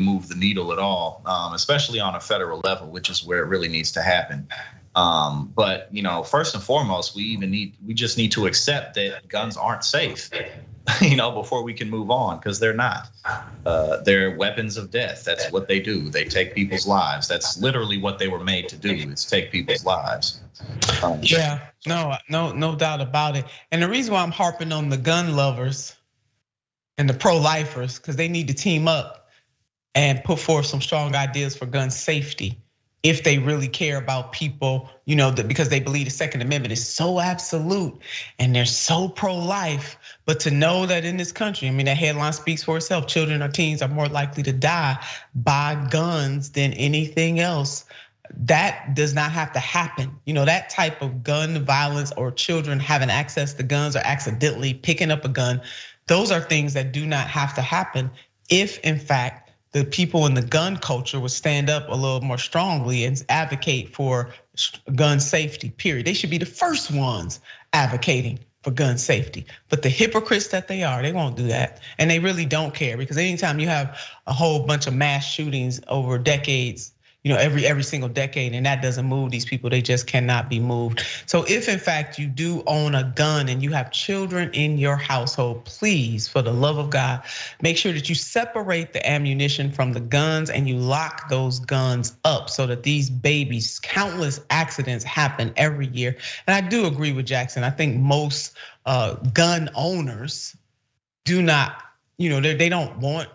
move the needle at all, especially on a federal level, which is where it really needs to happen. But first and foremost, we just need to accept that guns aren't safe, before we can move on, because they're not. They're weapons of death. That's what they do. They take people's lives. That's literally what they were made to do, is take people's lives. Yeah, no doubt about it. And the reason why I'm harping on the gun lovers and the pro-lifers, because they need to team up and put forth some strong ideas for gun safety if they really care about people, because they believe the Second Amendment is so absolute and they're so pro-life. But to know that in this country, that headline speaks for itself, children or teens are more likely to die by guns than anything else. That does not have to happen. That type of gun violence or children having access to guns or accidentally picking up a gun, those are things that do not have to happen if, in fact, the people in the gun culture would stand up a little more strongly and advocate for gun safety, period. They should be the first ones advocating for gun safety. But the hypocrites that they are, they won't do that. And they really don't care, because anytime you have a whole bunch of mass shootings over decades, every single decade, and that doesn't move these people, they just cannot be moved. So if in fact you do own a gun and you have children in your household, please, for the love of God, make sure that you separate the ammunition from the guns and you lock those guns up so that these babies, countless accidents happen every year. And I do agree with Jackson. I think most gun owners do not, they don't want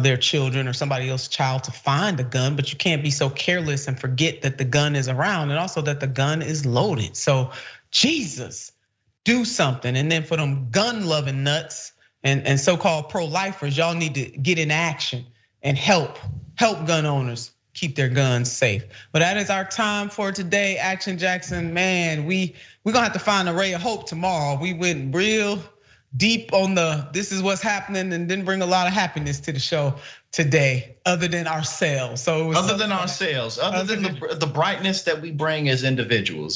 their children or somebody else's child to find a gun, but you can't be so careless and forget that the gun is around and also that the gun is loaded. So Jesus, do something. And then for them gun loving nuts and so-called pro-lifers, y'all need to get in action and help gun owners keep their guns safe. But that is our time for today. Action Jackson, man, we're gonna have to find a ray of hope tomorrow. We went real deep on this is what's happening and didn't bring a lot of happiness to the show today, other than ourselves. So other than the brightness that we bring as individuals,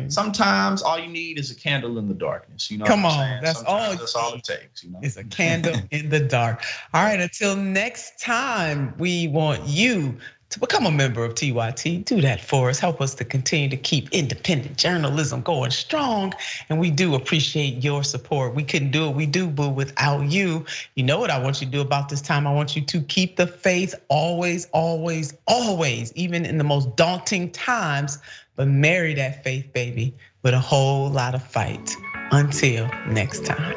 sometimes all you need is a candle in the darkness. Come on, that's all it takes. It's a candle in the dark. All right, until next time, we want you to become a member of TYT. Do that for us. Help us to continue to keep independent journalism going strong. And we do appreciate your support. We couldn't do what we do, boo, without you. You know what I want you to do about this time? I want you to keep the faith always, always, always, even in the most daunting times, but marry that faith, baby, with a whole lot of fight. Until next time.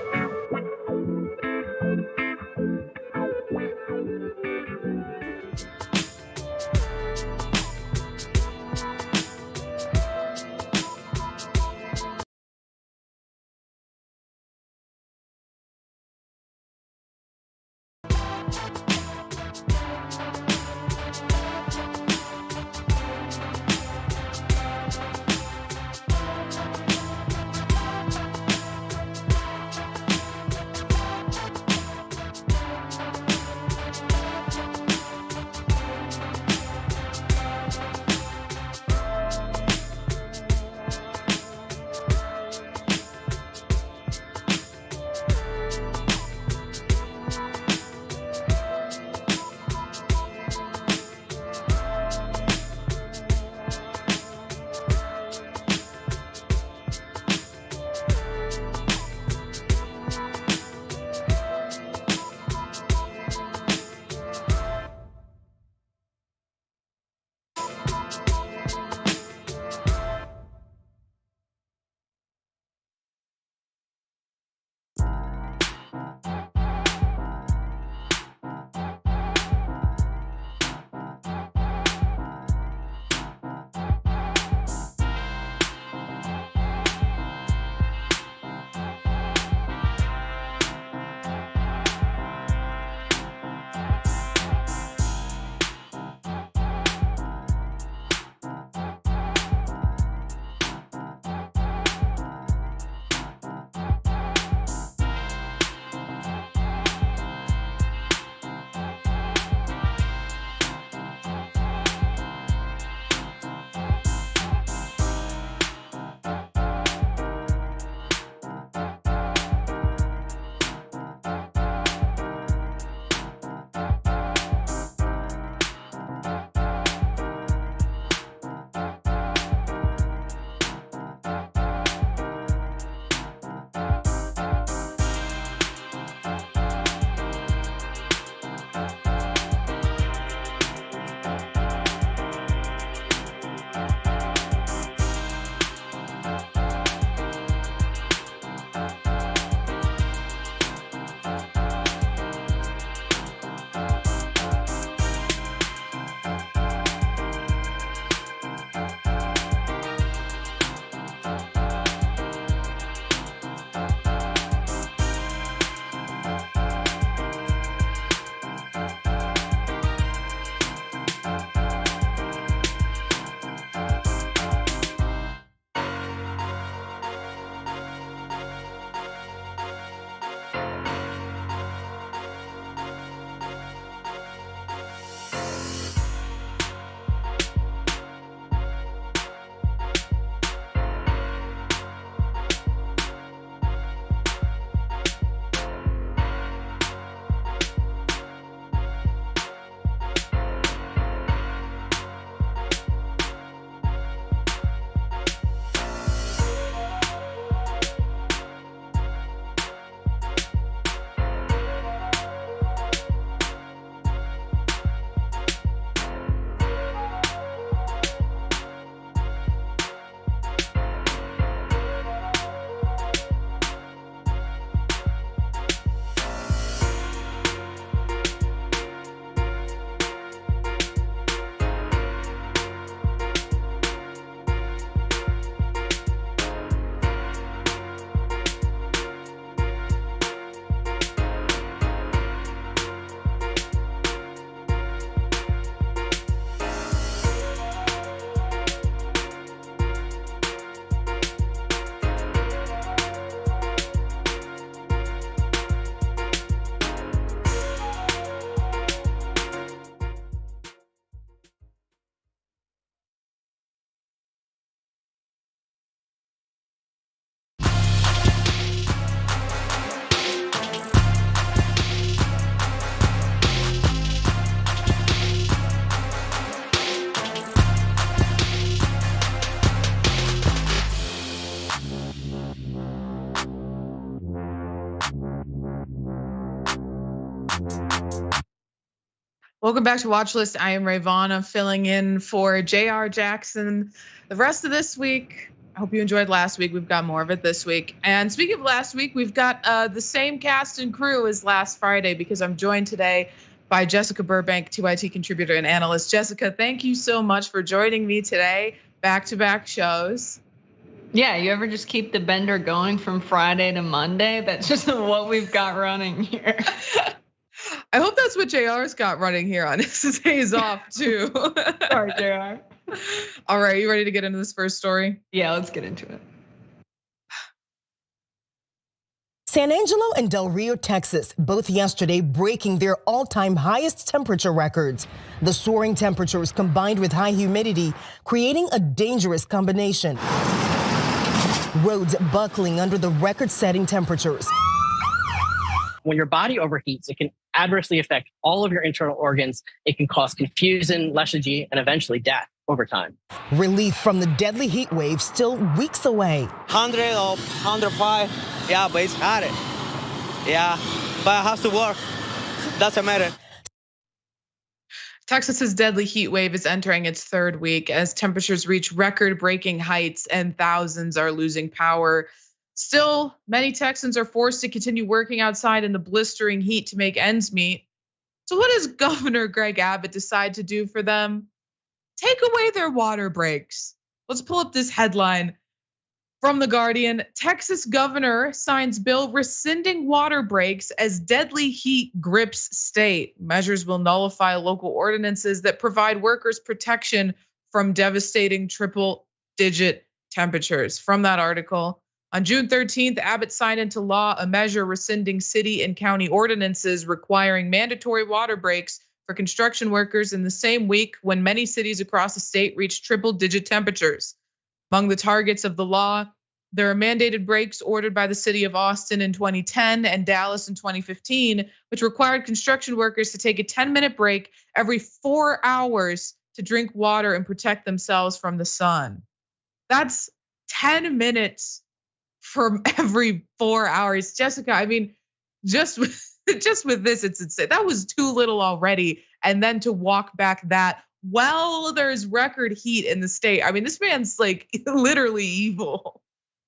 Welcome back to Watch List. I am Rayyvana filling in for JR Jackson. The rest of this week, I hope you enjoyed last week. We've got more of it this week. And speaking of last week, we've got the same cast and crew as last Friday because I'm joined today by Jessica Burbank, TYT contributor and analyst. Jessica, thank you so much for joining me today. Back-to-back shows. Yeah, you ever just keep the bender going from Friday to Monday? That's just what we've got running here. I hope that's what JR's got running here on his days off too. Sorry, JR. All right, you ready to get into this first story? Yeah, let's get into it. San Angelo and Del Rio, Texas, both yesterday breaking their all-time highest temperature records. The soaring temperatures combined with high humidity, creating a dangerous combination. Roads buckling under the record-setting temperatures. When your body overheats, it can adversely affect all of your internal organs. It can cause confusion, lethargy, and eventually death over time. Relief from the deadly heat wave still weeks away. 100 or 105, yeah, but it's hard. Yeah, but I have to work. Doesn't matter. Texas's deadly heat wave is entering its third week as temperatures reach record-breaking heights and thousands are losing power. Still, many Texans are forced to continue working outside in the blistering heat to make ends meet. So what does Governor Greg Abbott decide to do for them? Take away their water breaks. Let's pull up this headline from The Guardian. Texas governor signs bill rescinding water breaks as deadly heat grips state. Measures will nullify local ordinances that provide workers protection from devastating triple-digit temperatures. From that article, on June 13th, Abbott signed into law a measure rescinding city and county ordinances requiring mandatory water breaks for construction workers in the same week when many cities across the state reached triple-digit temperatures. Among the targets of the law, there are mandated breaks ordered by the city of Austin in 2010 and Dallas in 2015, which required construction workers to take a 10-minute break every 4 hours to drink water and protect themselves from the sun. That's 10 minutes from every 4 hours. Jessica, I mean, just with this, it's insane. That was too little already. And then to walk back that, well, there's record heat in the state. I mean, this man's like literally evil.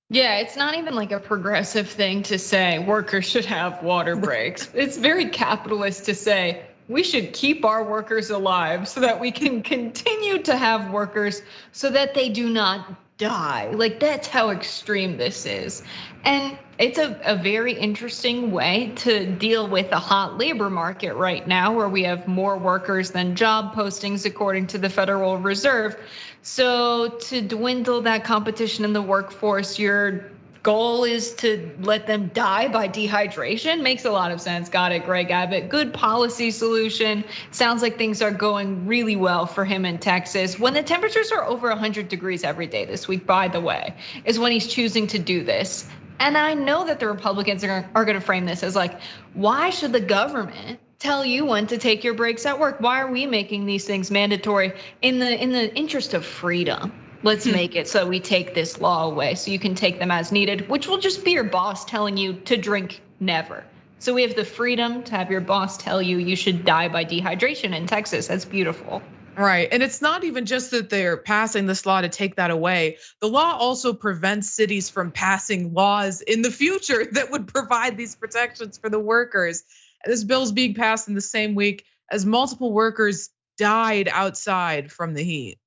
Yeah, it's not even like a progressive thing to say workers should have water breaks. It's very capitalist to say we should keep our workers alive so that we can continue to have workers so that they do not die. Like, that's how extreme this is. And it's a very interesting way to deal with a hot labor market right now where we have more workers than job postings according to the Federal Reserve. So to dwindle that competition in the workforce, your goal is to let them die by dehydration. Makes a lot of sense. Got it, Greg Abbott. Good policy solution. Sounds like things are going really well for him in Texas. When the temperatures are over 100 degrees every day this week, by the way, is when he's choosing to do this. And I know that the Republicans are going to frame this as like, why should the government tell you when to take your breaks at work? Why are we making these things mandatory in the interest of freedom? Let's make it so we take this law away so you can take them as needed, which will just be your boss telling you to drink never. So we have the freedom to have your boss tell you you should die by dehydration in Texas. That's beautiful. Right, and it's not even just that they're passing this law to take that away. The law also prevents cities from passing laws in the future that would provide these protections for the workers. This bill's being passed in the same week as multiple workers died outside from the heat.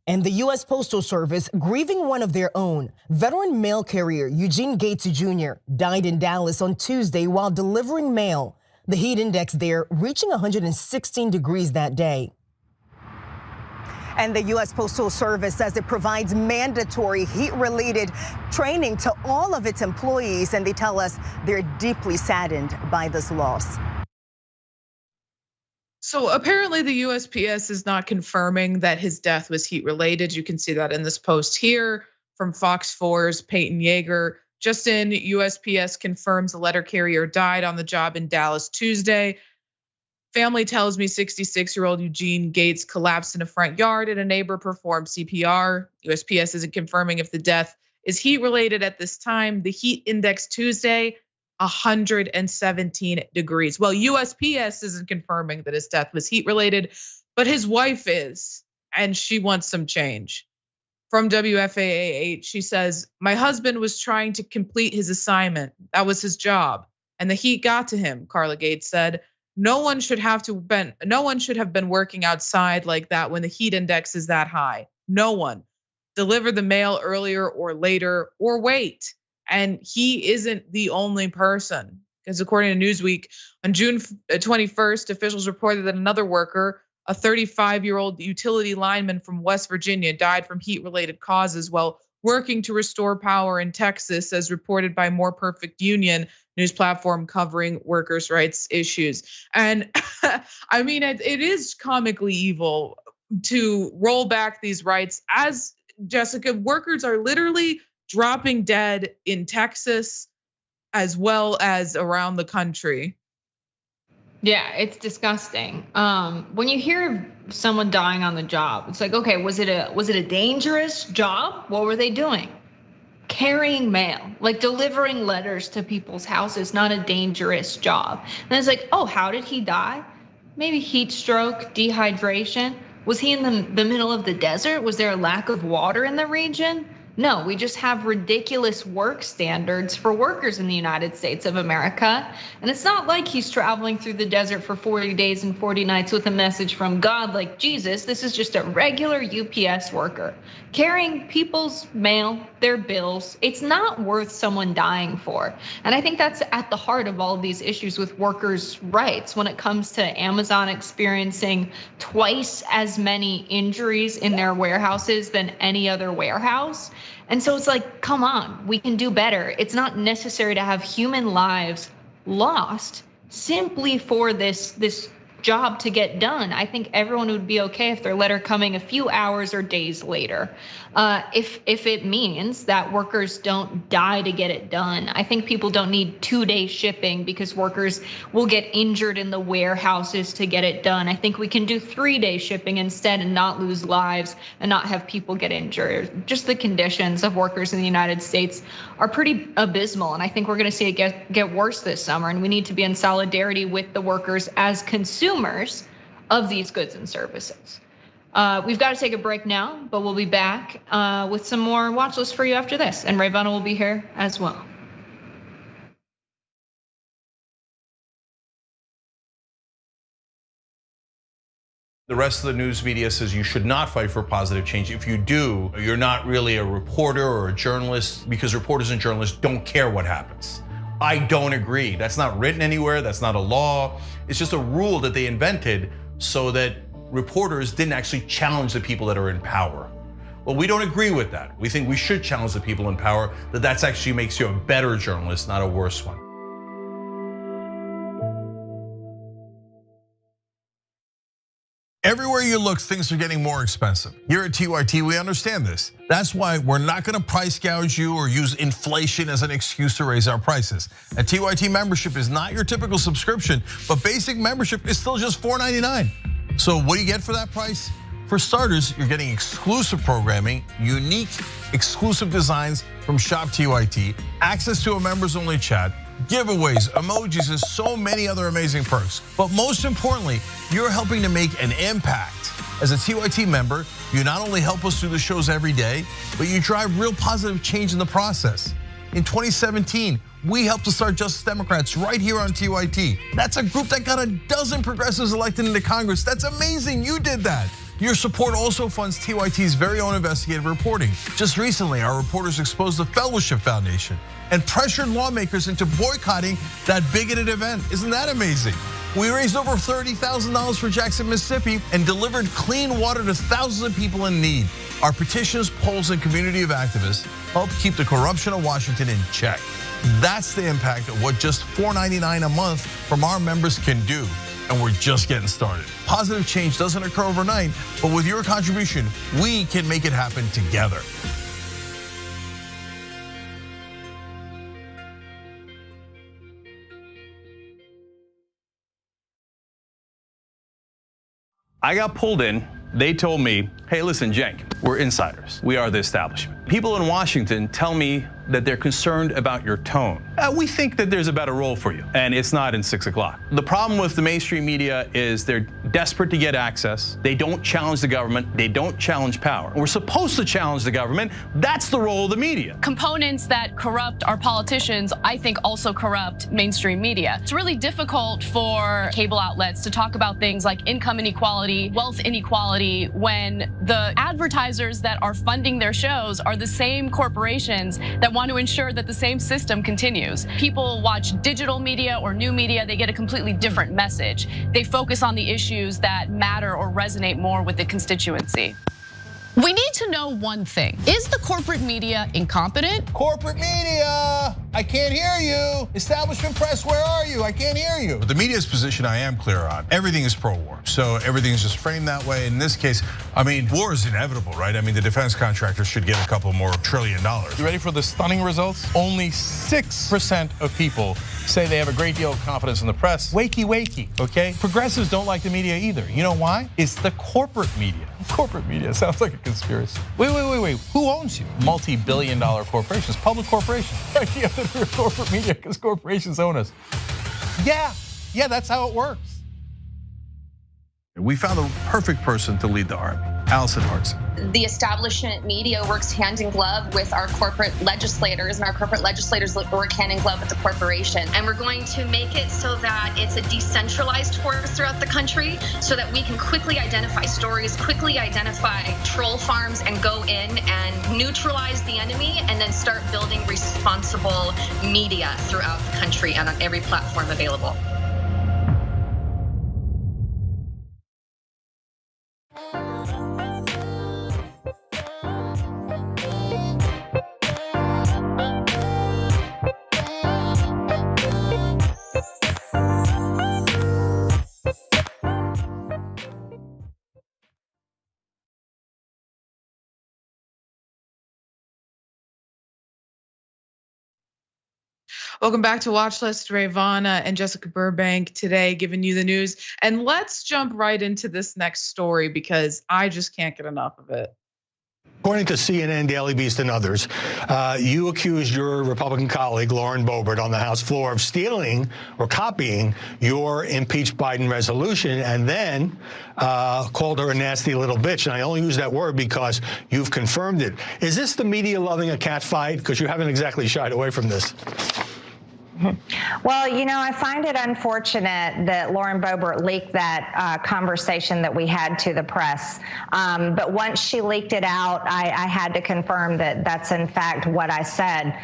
And the U.S. Postal Service grieving one of their own. Veteran mail carrier Eugene Gates Jr. died in Dallas on Tuesday while delivering mail. The heat index there reaching 116 degrees that day. And the U.S. Postal Service says it provides mandatory heat-related training to all of its employees, and they tell us they're deeply saddened by this loss. So apparently the USPS is not confirming that his death was heat-related. You can see that in this post here from Fox 4's Peyton Yeager. Just in, USPS confirms the letter carrier died on the job in Dallas Tuesday. Family tells me 66-year-old Eugene Gates collapsed in a front yard and a neighbor performed CPR. USPS isn't confirming if the death is heat related at this time. The heat index Tuesday 117 degrees. Well, USPS isn't confirming that his death was heat related, but his wife is, and she wants some change. From WFAA8, she says, "My husband was trying to complete his assignment. That was his job. And the heat got to him," Carla Gates said. No one should have been working outside like that when the heat index is that high. No one. Deliver the mail earlier or later or wait. And he isn't the only person. Because according to Newsweek, on June 21st, officials reported that another worker, a 35-year-old utility lineman from West Virginia, died from heat-related causes while working to restore power in Texas, as reported by More Perfect Union, news platform covering workers' rights issues. And I mean, it is comically evil to roll back these rights. As Jessica, workers are literally dropping dead in Texas as well as around the country. Yeah, it's disgusting. When you hear of someone dying on the job, it's like, okay, was it a dangerous job? What were they doing? Carrying mail, like delivering letters to people's houses, not a dangerous job. And it's like, oh, how did he die? Maybe heat stroke, dehydration. Was he in the middle of the desert? Was there a lack of water in the region? No, we just have ridiculous work standards for workers in the United States of America. And it's not like he's traveling through the desert for 40 days and 40 nights with a message from God like Jesus. This is just a regular UPS worker carrying people's mail, their bills. It's not worth someone dying for. And I think that's at the heart of all of these issues with workers' rights when it comes to Amazon experiencing twice as many injuries in their warehouses than any other warehouse. And so it's like, come on, we can do better. It's not necessary to have human lives lost simply for this job to get done. I think everyone would be okay if their letter coming a few hours or days later. If it means that workers don't die to get it done. I think people don't need 2-day shipping because workers will get injured in the warehouses to get it done. I think we can do 3-day shipping instead and not lose lives and not have people get injured. Just the conditions of workers in the United States are pretty abysmal. And I think we're gonna see it get worse this summer. And we need to be in solidarity with the workers as consumers of these goods and services. We've got to take a break now, but we'll be back with some more watch lists for you after this. And Rayyvana will be here as well. The rest of the news media says you should not fight for positive change. If you do, you're not really a reporter or a journalist, because reporters and journalists don't care what happens. I don't agree. That's not written anywhere. That's not a law. It's just a rule that they invented so that reporters didn't actually challenge the people that are in power. Well, we don't agree with that. We think we should challenge the people in power, that actually makes you a better journalist, not a worse one. Everywhere you look, things are getting more expensive. Here at TYT, we understand this. That's why we're not gonna price gouge you or use inflation as an excuse to raise our prices. A TYT membership is not your typical subscription, but basic membership is still just $4.99. So what do you get for that price? For starters, you're getting exclusive programming, unique exclusive designs from Shop TYT, access to a members only chat, giveaways, emojis, and so many other amazing perks. But most importantly, you're helping to make an impact. As a TYT member, you not only help us do the shows every day, but you drive real positive change in the process. In 2017, we helped to start Justice Democrats right here on TYT. That's a group that got a dozen progressives elected into Congress. That's amazing, you did that. Your support also funds TYT's very own investigative reporting. Just recently, our reporters exposed the Fellowship Foundation and pressured lawmakers into boycotting that bigoted event. Isn't that amazing? We raised over $30,000 for Jackson, Mississippi, and delivered clean water to thousands of people in need. Our petitions, polls, and community of activists help keep the corruption of Washington in check. That's the impact of what just $4.99 a month from our members can do. And we're just getting started. Positive change doesn't occur overnight, but with your contribution, we can make it happen together. I got pulled in They told me, hey, listen, Cenk, we're insiders. We are the establishment. People in Washington tell me that they're concerned about your tone. We think that there's a better role for you, and it's not in 6 o'clock. The problem with the mainstream media is they're desperate to get access. They don't challenge the government. They don't challenge power. We're supposed to challenge the government. That's the role of the media. Components that corrupt our politicians, I think, also corrupt mainstream media. It's really difficult for cable outlets to talk about things like income inequality, wealth inequality, when the advertisers that are funding their shows are the same corporations that want to ensure that the same system continues. People watch digital media or new media, they get a completely different message. They focus on the issues that matter or resonate more with the constituency. We need to know one thing. Is the corporate media incompetent? Corporate media, I can't hear you. Establishment press, where are you? I can't hear you. But the media's position I am clear on. Everything is pro-war, so everything is just framed that way. In this case, I mean, war is inevitable, right? I mean, the defense contractors should get a couple more $1 trillion. You ready for the stunning results? Only 6% of people say they have a great deal of confidence in the press. Wakey, wakey, okay? Progressives don't like the media either. You know why? It's the corporate media. Corporate media sounds like a conspiracy. Wait. Who owns you? Multi-billion-dollar corporations, public corporations. The idea that we're corporate media because corporations own us. Yeah, that's how it works. We found the perfect person to lead the army, Allison Hartson. The establishment media works hand in glove with our corporate legislators, and our corporate legislators work hand in glove with the corporation. And we're going to make it so that it's a decentralized force throughout the country so that we can quickly identify stories, quickly identify troll farms, and go in and neutralize the enemy, and then start building responsible media throughout the country and on every platform available. Welcome back to Watch List. Rayyvana and Jessica Burbank today giving you the news. And let's jump right into this next story because I just can't get enough of it. According to CNN, Daily Beast, and others, you accused your Republican colleague, Lauren Boebert, on the House floor of stealing or copying your impeach Biden resolution, and then called her a nasty little bitch. And I only use that word because you've confirmed it. Is this the media loving a cat fight? Because you haven't exactly shied away from this. Well, you know, I find it unfortunate that Lauren Boebert leaked that conversation that we had to the press. But once she leaked it out, I had to confirm that that's in fact what I said.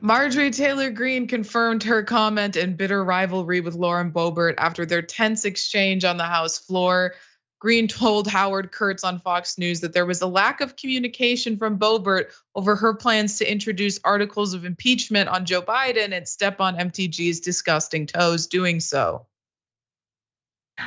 Marjorie Taylor Greene confirmed her comment and bitter rivalry with Lauren Boebert after their tense exchange on the House floor. Greene told Howard Kurtz on Fox News that there was a lack of communication from Boebert over her plans to introduce articles of impeachment on Joe Biden and step on MTG's disgusting toes doing so.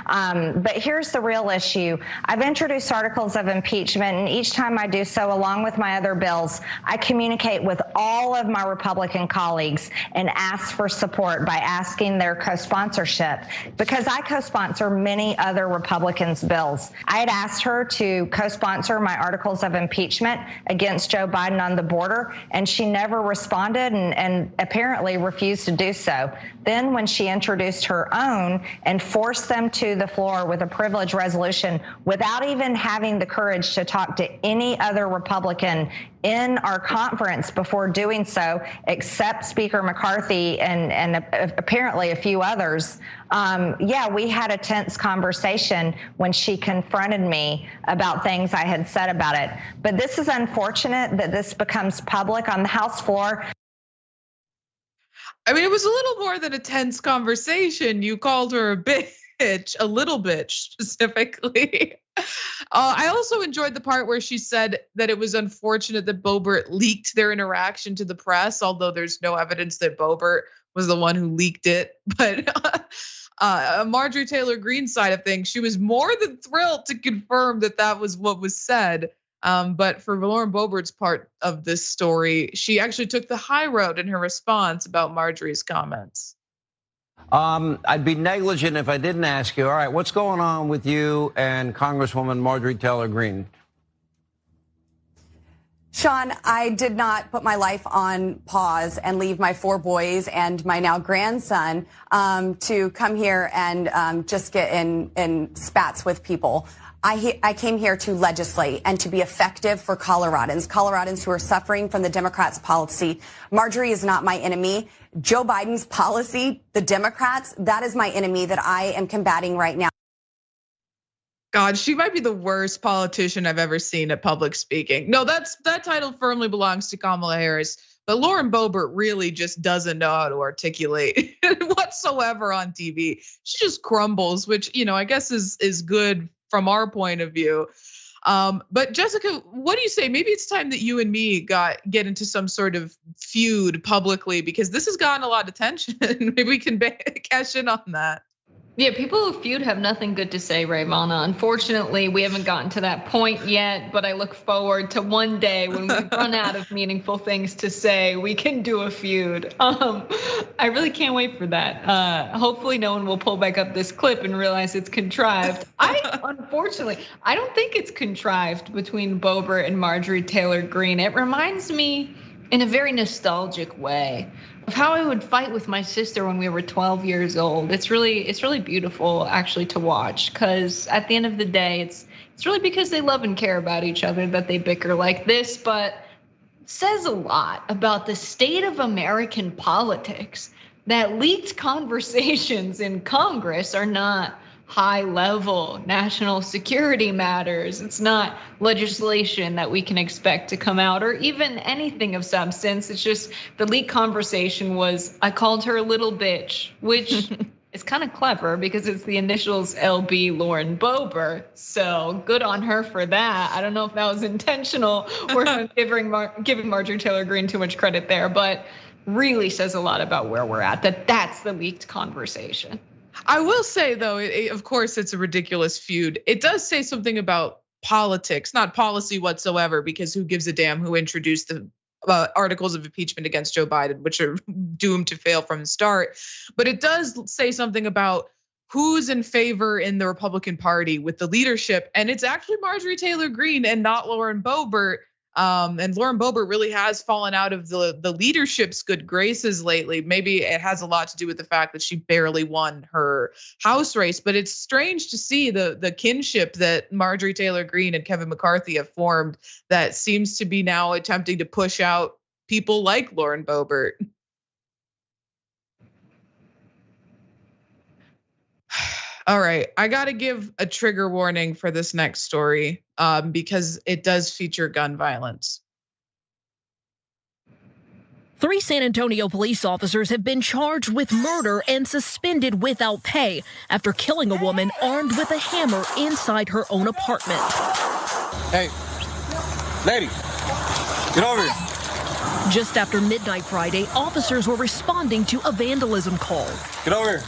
But here's the real issue. I've introduced articles of impeachment, and each time I do so, along with my other bills, I communicate with all of my Republican colleagues and ask for support by asking their co-sponsorship, because I co-sponsor many other Republicans' bills. I had asked her to co-sponsor my articles of impeachment against Joe Biden on the border, and she never responded and apparently refused to do so. Then when she introduced her own and forced them to the floor with a privilege resolution without even having the courage to talk to any other Republican in our conference before doing so, except Speaker McCarthy and apparently a few others. Yeah, we had a tense conversation when she confronted me about things I had said about it. But this is unfortunate that this becomes public on the House floor. I mean, it was a little more than a tense conversation. You called her a bitch, a little bitch specifically. I also enjoyed the part where she said that it was unfortunate that Boebert leaked their interaction to the press, although there's no evidence that Boebert was the one who leaked it. But Marjorie Taylor Greene's side of things, she was more than thrilled to confirm that that was what was said. But for Lauren Boebert's part of this story, she actually took the high road in her response about Marjorie's comments. I'd be negligent if I didn't ask you, all right, what's going on with you and Congresswoman Marjorie Taylor Greene? Sean, I did not put my life on pause and leave my 4 boys and my now grandson to come here and just get in spats with people. I came here to legislate and to be effective for Coloradans who are suffering from the Democrats' policy. Marjorie is not my enemy. Joe Biden's policy, the Democrats, that is my enemy that I am combating right now. God, she might be the worst politician I've ever seen at public speaking. No, that title firmly belongs to Kamala Harris. But Lauren Boebert really just doesn't know how to articulate whatsoever on TV. She just crumbles, which, I guess is good from our point of view. But Jessica, what do you say? Maybe it's time that you and me get into some sort of feud publicly, because this has gotten a lot of attention. Maybe we can cash in on that. Yeah, people who feud have nothing good to say, Rayyvana. Unfortunately, we haven't gotten to that point yet, but I look forward to one day when we run out of meaningful things to say, we can do a feud. I really can't wait for that. Hopefully no one will pull back up this clip and realize it's contrived. Unfortunately, I don't think it's contrived between Boebert and Marjorie Taylor Greene. It reminds me in a very nostalgic way of how I would fight with my sister when we were 12 years old. It's really beautiful actually to watch, because at the end of the day, it's really because they love and care about each other that they bicker like this. But it says a lot about the state of American politics that leaked conversations in Congress are not high-level national security matters. It's not legislation that we can expect to come out or even anything of substance. It's just the leaked conversation was, I called her a little bitch, which is kind of clever because it's the initials LB Lauren Boebert. So good on her for that. I don't know if that was intentional or giving Marjorie Taylor Greene too much credit there, but really says a lot about where we're at, that's the leaked conversation. I will say though, of course it's a ridiculous feud. It does say something about politics, not policy whatsoever, because who gives a damn who introduced the articles of impeachment against Joe Biden, which are doomed to fail from the start. But it does say something about who's in favor in the Republican Party with the leadership. And it's actually Marjorie Taylor Greene and not Lauren Boebert. And Lauren Boebert really has fallen out of the leadership's good graces lately. Maybe it has a lot to do with the fact that she barely won her House race, but it's strange to see the kinship that Marjorie Taylor Greene and Kevin McCarthy have formed that seems to be now attempting to push out people like Lauren Boebert. All right, I gotta give a trigger warning for this next story because it does feature gun violence. 3 San Antonio police officers have been charged with murder and suspended without pay after killing a woman armed with a hammer inside her own apartment. Hey, lady, get over here. Just after midnight Friday, officers were responding to a vandalism call. Get over here.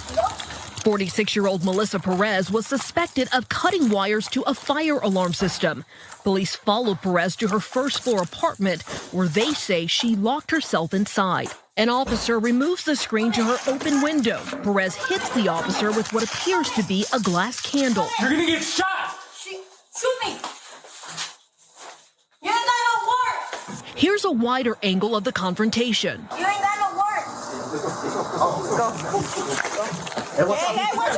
46-year-old Melissa Perez was suspected of cutting wires to a fire alarm system. Police followed Perez to her first-floor apartment, where they say she locked herself inside. An officer removes the screen to her open window. Perez hits the officer with what appears to be a glass candle. You're gonna get shot! Shoot me! You ain't got no warrant! Here's a wider angle of the confrontation. You ain't got no warrant! Go. Hey, what's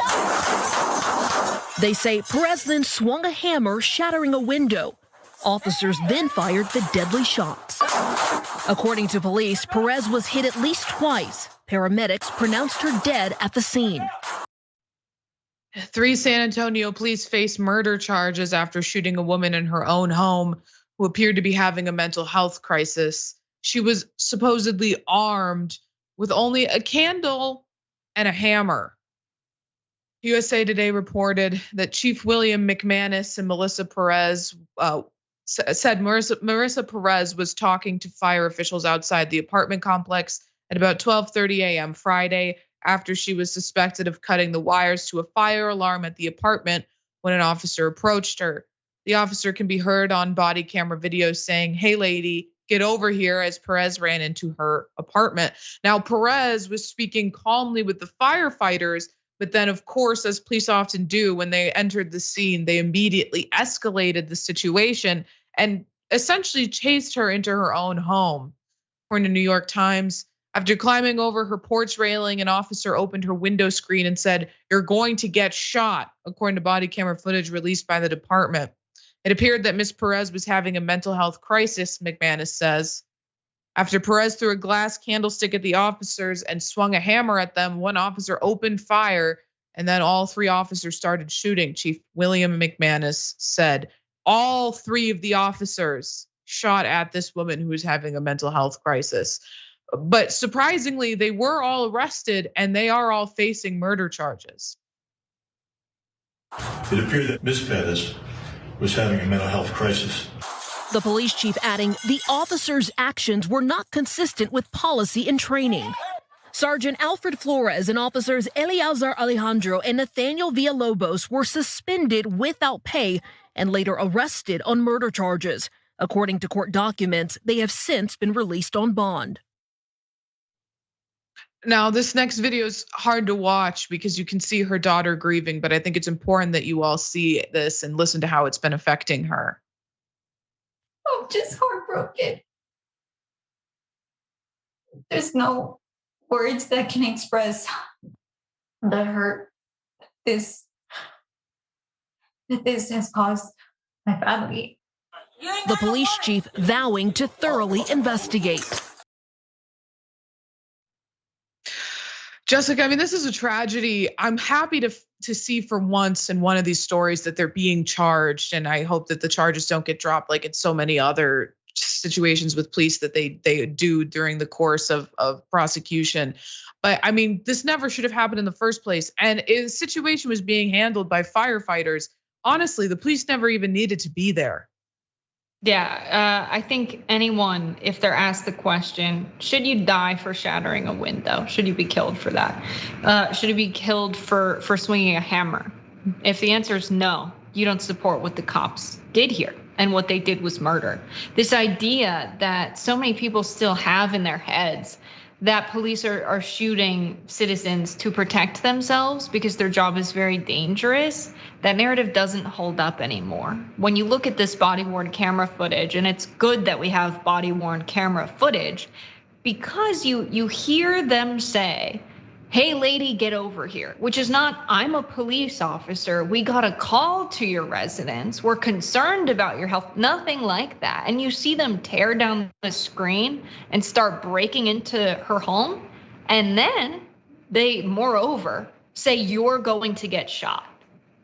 up? They say Perez then swung a hammer, shattering a window. Officers then fired the deadly shots. According to police, Perez was hit at least twice. Paramedics pronounced her dead at the scene. 3 San Antonio police face murder charges after shooting a woman in her own home who appeared to be having a mental health crisis. She was supposedly armed with only a candle and a hammer. USA Today reported that Chief William McManus and Melissa Perez said Marissa Perez was talking to fire officials outside the apartment complex at about 12:30 a.m. Friday after she was suspected of cutting the wires to a fire alarm at the apartment when an officer approached her. The officer can be heard on body camera video saying, "Hey lady, get over here, as Perez ran into her apartment. Now, Perez was speaking calmly with the firefighters, but then, of course, as police often do, when they entered the scene, they immediately escalated the situation and essentially chased her into her own home. According to New York Times, after climbing over her porch railing, an officer opened her window screen and said, "You're going to get shot," according to body camera footage released by the department. It appeared that Ms. Perez was having a mental health crisis, McManus says. After Perez threw a glass candlestick at the officers and swung a hammer at them, one officer opened fire, and then all three officers started shooting, Chief William McManus said. All three of the officers shot at this woman who was having a mental health crisis. But surprisingly, they were all arrested and they are all facing murder charges. It appeared that Ms. Perez was having a mental health crisis. The police chief adding the officers' actions were not consistent with policy and training. Sergeant Alfred Flores and officers Eleazar Alejandro and Nathaniel Villalobos were suspended without pay and later arrested on murder charges. According to court documents, they have since been released on bond. Now, this next video is hard to watch because you can see her daughter grieving, but I think it's important that you all see this and listen to how it's been affecting her. I'm just heartbroken. There's no words that can express the hurt this has caused my family. The police chief vowing to thoroughly investigate. Jessica, I mean, this is a tragedy. I'm happy to see for once in one of these stories that they're being charged, and I hope that the charges don't get dropped like in so many other situations with police that they do during the course of prosecution. But I mean, this never should have happened in the first place. And the situation was being handled by firefighters. Honestly, the police never even needed to be there. Yeah, I think anyone, if they're asked the question, should you die for shattering a window? Should you be killed for that? Should you be killed for swinging a hammer? If the answer is no, you don't support what the cops did here. And what they did was murder. This idea that so many people still have in their heads that police are shooting citizens to protect themselves because their job is very dangerous, that narrative doesn't hold up anymore. When you look at this body-worn camera footage, and it's good that we have body-worn camera footage, because you hear them say, "Hey lady, get over here," which is not, "I'm a police officer, we got a call to your residence, we're concerned about your health," nothing like that. And you see them tear down the screen and start breaking into her home. And then they, moreover, say, "You're going to get shot."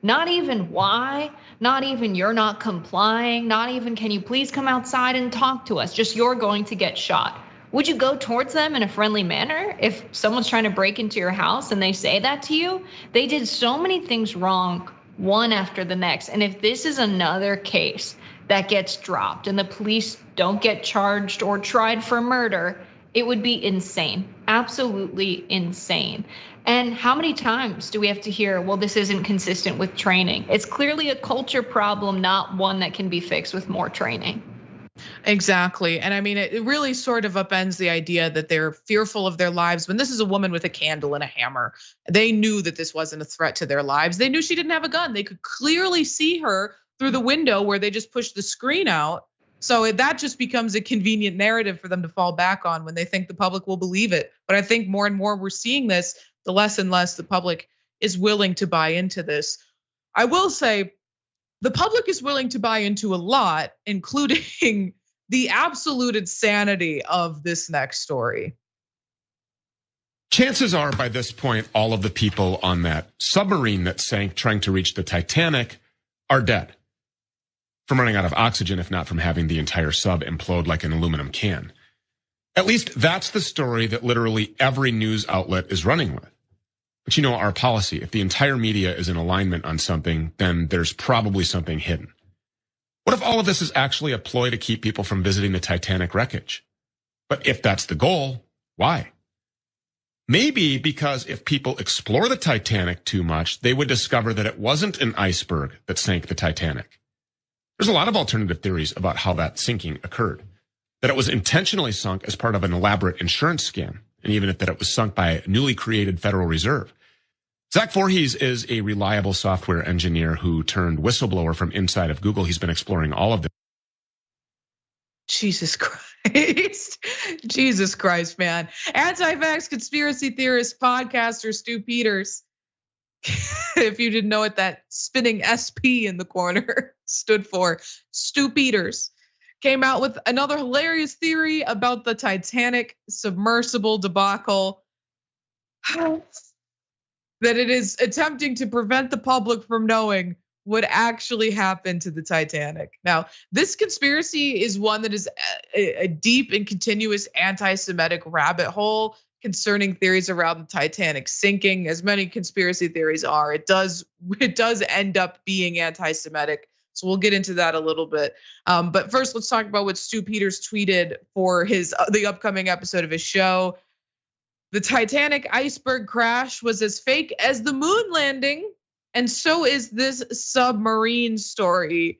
Not even why, not even you're not complying, not even can you please come outside and talk to us, just you're going to get shot. Would you go towards them in a friendly manner if someone's trying to break into your house and they say that to you? They did so many things wrong, one after the next. And if this is another case that gets dropped and the police don't get charged or tried for murder, it would be insane, absolutely insane. And how many times do we have to hear, well, this isn't consistent with training? It's clearly a culture problem, not one that can be fixed with more training. Exactly. And I mean, it really sort of upends the idea that they're fearful of their lives. When this is a woman with a candle and a hammer, they knew that this wasn't a threat to their lives. They knew she didn't have a gun. They could clearly see her through the window where they just pushed the screen out. So that just becomes a convenient narrative for them to fall back on when they think the public will believe it. But I think more and more we're seeing this, the less and less the public is willing to buy into this. I will say, the public is willing to buy into a lot, including the absolute insanity of this next story. Chances are by this point, all of the people on that submarine that sank trying to reach the Titanic are dead from running out of oxygen, if not from having the entire sub implode like an aluminum can. At least that's the story that literally every news outlet is running with. But you know our policy, if the entire media is in alignment on something, then there's probably something hidden. What if all of this is actually a ploy to keep people from visiting the Titanic wreckage? But if that's the goal, why? Maybe because if people explore the Titanic too much, they would discover that it wasn't an iceberg that sank the Titanic. There's a lot of alternative theories about how that sinking occurred. that it was intentionally sunk as part of an elaborate insurance scam, and even that it was sunk by a newly created Federal Reserve. Zach Voorhees is a reliable software engineer who turned whistleblower from inside of Google. He's been exploring all of this. Jesus Christ. Jesus Christ, man. Anti-vax conspiracy theorist podcaster Stu Peters. If you didn't know what that spinning SP in the corner stood for, Stu Peters came out with another hilarious theory about the Titanic submersible debacle. That it is attempting to prevent the public from knowing what actually happened to the Titanic. Now, this conspiracy is one that is a deep and continuous anti-Semitic rabbit hole concerning theories around the Titanic sinking. As many conspiracy theories are, it does end up being anti-Semitic. So we'll get into that a little bit. But first, let's talk about what Stu Peters tweeted for the upcoming episode of his show. The Titanic iceberg crash was as fake as the moon landing, and so is this submarine story.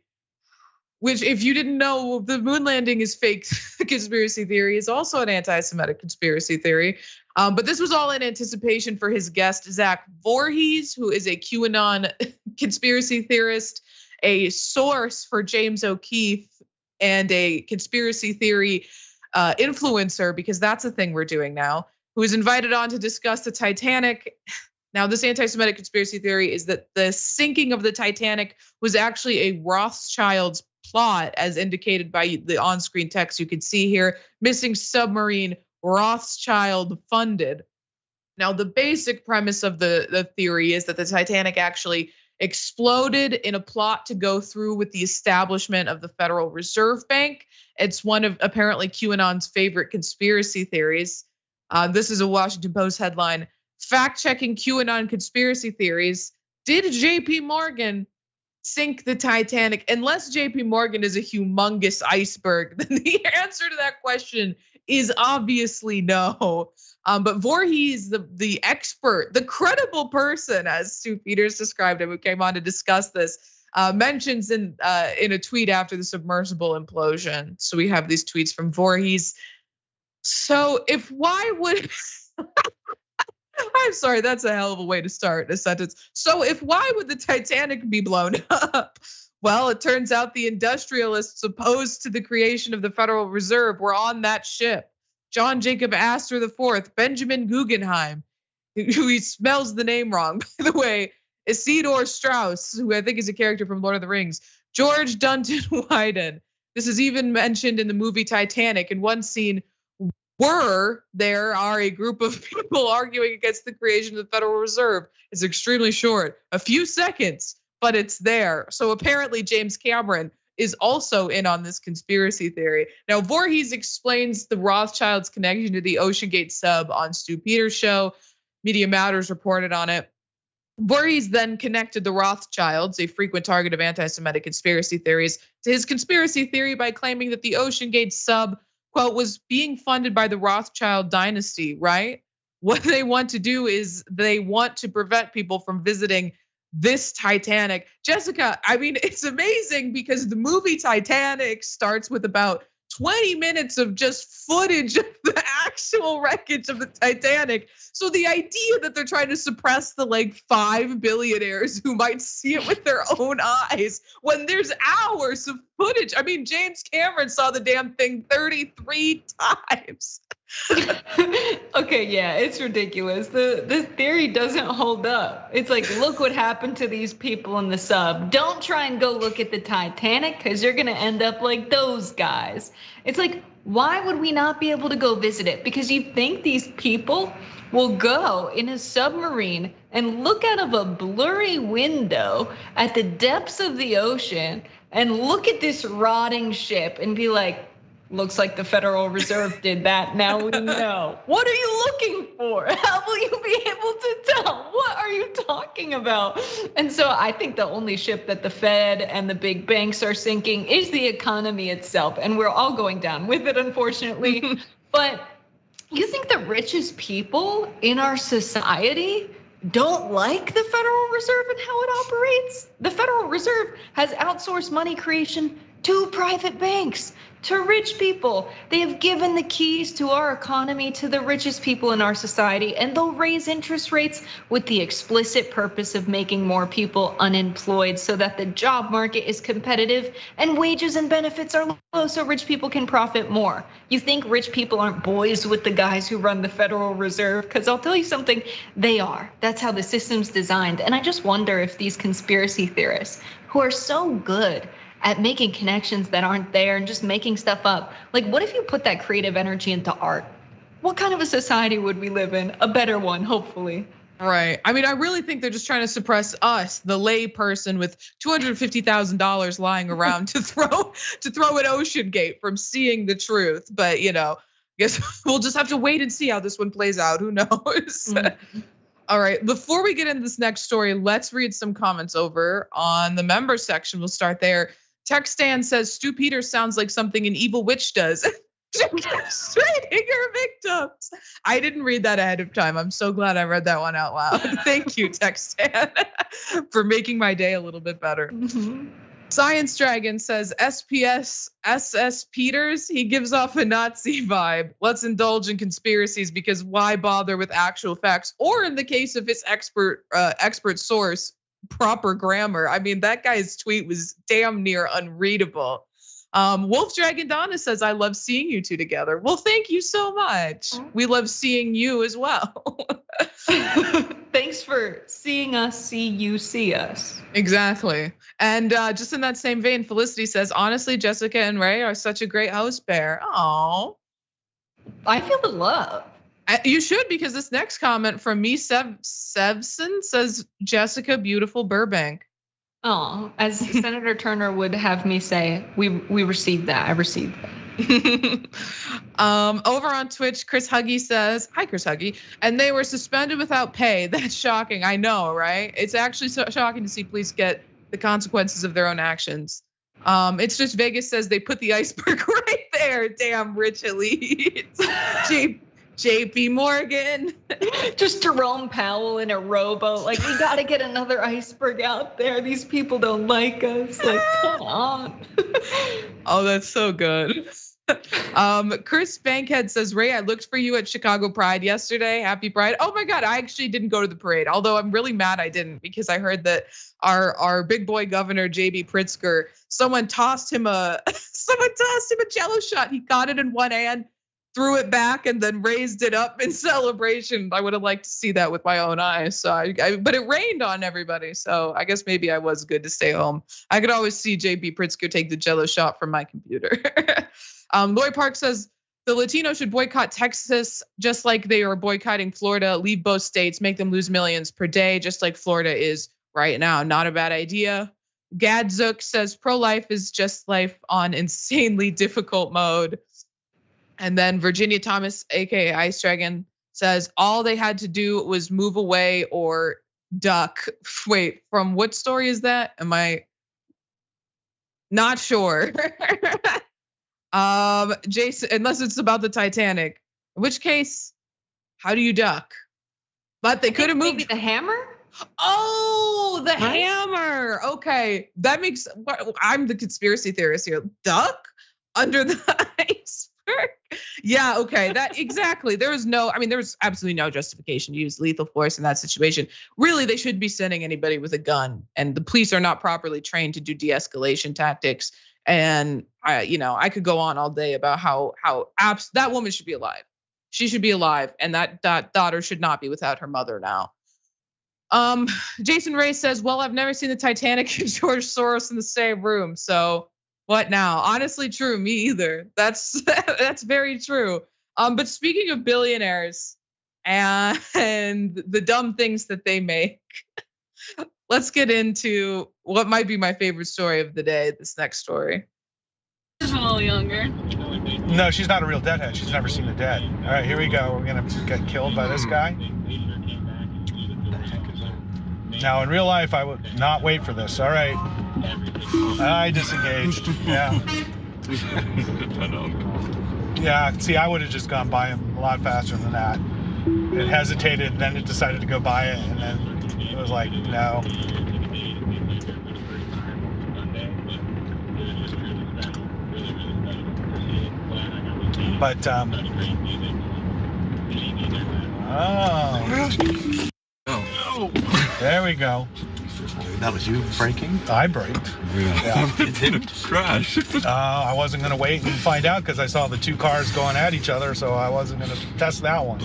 Which, if you didn't know, the moon landing is fake conspiracy theory is also an anti-Semitic conspiracy theory. But this was all in anticipation for his guest, Zach Voorhees, who is a QAnon conspiracy theorist, a source for James O'Keefe, and a conspiracy theory influencer, because that's a thing we're doing now, who was invited on to discuss the Titanic. Now, this anti-Semitic conspiracy theory is that the sinking of the Titanic was actually a Rothschild's plot, as indicated by the on-screen text you can see here. Missing submarine, Rothschild funded. Now, the basic premise of the theory is that the Titanic actually exploded in a plot to go through with the establishment of the Federal Reserve Bank. It's one of apparently QAnon's favorite conspiracy theories. This is a Washington Post headline. Fact-checking QAnon conspiracy theories. Did JP Morgan sink the Titanic? Unless JP Morgan is a humongous iceberg, then the answer to that question is obviously no. But Voorhees, the expert, the credible person, as Stu Peters described him, who came on to discuss this, mentions in a tweet after the submersible implosion. So we have these tweets from Voorhees. So I'm sorry, that's a hell of a way to start a sentence. So why would the Titanic be blown up? Well, it turns out the industrialists opposed to the creation of the Federal Reserve were on that ship. John Jacob Astor IV, Benjamin Guggenheim, who he spells the name wrong, by the way, Isidore Straus, who I think is a character from Lord of the Rings, George Dunton Wyden. This is even mentioned in the movie Titanic. In one scene, there are a group of people arguing against the creation of the Federal Reserve. It's extremely short, a few seconds, but it's there. So apparently James Cameron is also in on this conspiracy theory. Now, Voorhees explains the Rothschilds' connection to the OceanGate sub on Stu Peters' show. Media Matters reported on it. Voorhees then connected the Rothschilds, a frequent target of anti-Semitic conspiracy theories, to his conspiracy theory by claiming that the OceanGate sub, quote, was being funded by the Rothschild dynasty, right? What they want to do is they want to prevent people from visiting this Titanic. Jessica, I mean, it's amazing because the movie Titanic starts with about 20 minutes of just footage of the actual wreckage of the Titanic. So the idea that they're trying to suppress the 5 billionaires who might see it with their own eyes when there's hours of footage. I mean, James Cameron saw the damn thing 33 times. Okay, yeah, it's ridiculous. The theory doesn't hold up. It's like, look what happened to these people in the sub. Don't try and go look at the Titanic because you're gonna end up like those guys. It's like, why would we not be able to go visit it? Because you think these people will go in a submarine and look out of a blurry window at the depths of the ocean and look at this rotting ship and be like, looks like the Federal Reserve did that. Now we know. What are you looking for? How will you be able to tell? What are you talking about? And so I think the only ship that the Fed and the big banks are sinking is the economy itself. And we're all going down with it, unfortunately. But you think the richest people in our society don't like the Federal Reserve and how it States. The Federal Reserve has outsourced money creation to private banks, to rich people. They have given the keys to our economy to the richest people in our society, and they'll raise interest rates with the explicit purpose of making more people unemployed so that the job market is competitive and wages and benefits are low so rich people can profit more. You think rich people aren't boys with the guys who run the Federal Reserve? Because I'll tell you something, they are. That's how the system's designed. And I just wonder if these conspiracy theorists who are so good at making connections that aren't there and just making stuff up. Like, what if you put that creative energy into art? What kind of a society would we live in? A better one, hopefully. Right. I mean, I really think they're just trying to suppress us, the lay person with $250,000 lying around to throw at Ocean Gate from seeing the truth. But I guess we'll just have to wait and see how this one plays out. Who knows? Mm-hmm. All right, before we get into this next story, let's read some comments over on the member section. We'll start there. Techstan says, Stu Peters sounds like something an evil witch does. Straighting her victims. I didn't read that ahead of time. I'm so glad I read that one out loud. Thank you, Techstan, for making my day a little bit better. Mm-hmm. Science Dragon says, SPS SS Peters, he gives off a Nazi vibe. Let's indulge in conspiracies because why bother with actual facts? Or in the case of his expert source, proper grammar. I mean, that guy's tweet was damn near unreadable. Wolf Dragon Donna says, I love seeing you two together. Well, thank you so much. We love seeing you as well. Thanks for seeing us, see you, see us. Exactly. And just in that same vein, Felicity says, honestly, Jessica and Ray are such a great host pair. Oh, I feel the love. You should, because this next comment from me, Sevson, says, Jessica, beautiful Burbank. Oh, as Senator Turner would have me say, we received that. I received that. Over on Twitch, Chris Huggy says, hi, Chris Huggy. And they were suspended without pay. That's shocking. I know, right? It's actually so shocking to see police get the consequences of their own actions. It's just Vegas says they put the iceberg right there. Damn rich elite. JP Morgan. Just Jerome Powell in a rowboat. Like, we gotta get another iceberg out there. These people don't like us. Like, come on. Oh, that's so good. Chris Bankhead says, Ray, I looked for you at Chicago Pride yesterday. Happy Pride. Oh my God, I actually didn't go to the parade. Although I'm really mad I didn't, because I heard that our big boy governor, JB Pritzker, someone tossed him a Jello shot. He got it in one hand, threw it back, and then raised it up in celebration. I would have liked to see that with my own eyes. So but it rained on everybody. So I guess maybe I was good to stay home. I could always see JB Pritzker take the Jello shot from my computer. Lori Park says, the Latinos should boycott Texas just like they are boycotting Florida. Leave both states, make them lose millions per day, just like Florida is right now. Not a bad idea. Gadzuk says, pro-life is just life on insanely difficult mode. And then Virginia Thomas, aka Ice Dragon, says all they had to do was move away or duck. Wait, from what story is that? Am I not sure? Jason, unless it's about the Titanic, in which case, how do you duck? But they could have moved. Maybe the hammer? Oh, the hammer. Okay, that makes. I'm the conspiracy theorist here. Duck under the iceberg. Yeah, okay, that exactly. There was absolutely no justification to use lethal force in that situation. Really, they shouldn't be sending anybody with a gun, and the police are not properly trained to do de-escalation tactics. And I could go on all day about how that woman should be alive. She should be alive, and that daughter should not be without her mother now. Jason Ray says, well, I've never seen the Titanic and George Soros in the same room, so what now? Honestly, true, me either. That's very true. But speaking of billionaires and the dumb things that they make, let's get into what might be my favorite story of the day, this next story. She's a little younger. No, she's not a real deadhead. She's never seen a dead. All right, here we go. We're gonna get killed by this guy. Now, in real life, I would not wait for this. All right. I disengaged. Yeah. Yeah, see, I would have just gone by him a lot faster than that. It hesitated, then it decided to go by it, and then it was like, no. But there we go. That was you braking? I braked. Yeah. It didn't crash. I wasn't going to wait and find out because I saw the two cars going at each other, so I wasn't going to test that one.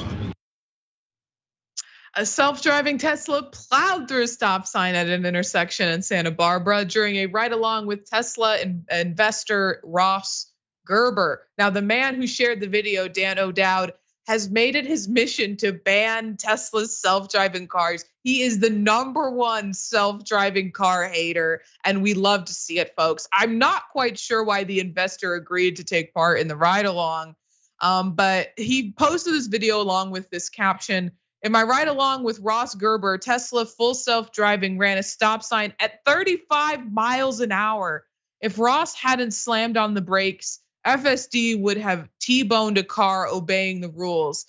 A self-driving Tesla plowed through a stop sign at an intersection in Santa Barbara during a ride-along with Tesla investor Ross Gerber. Now, the man who shared the video, Dan O'Dowd, has made it his mission to ban Tesla's self-driving cars. He is the #1 self-driving car hater, and we love to see it, folks. I'm not quite sure why the investor agreed to take part in the ride-along, but he posted this video along with this caption: "In my ride-along with Ross Gerber, Tesla full self-driving ran a stop sign at 35 miles an hour. If Ross hadn't slammed on the brakes, FSD would have T-boned a car obeying the rules.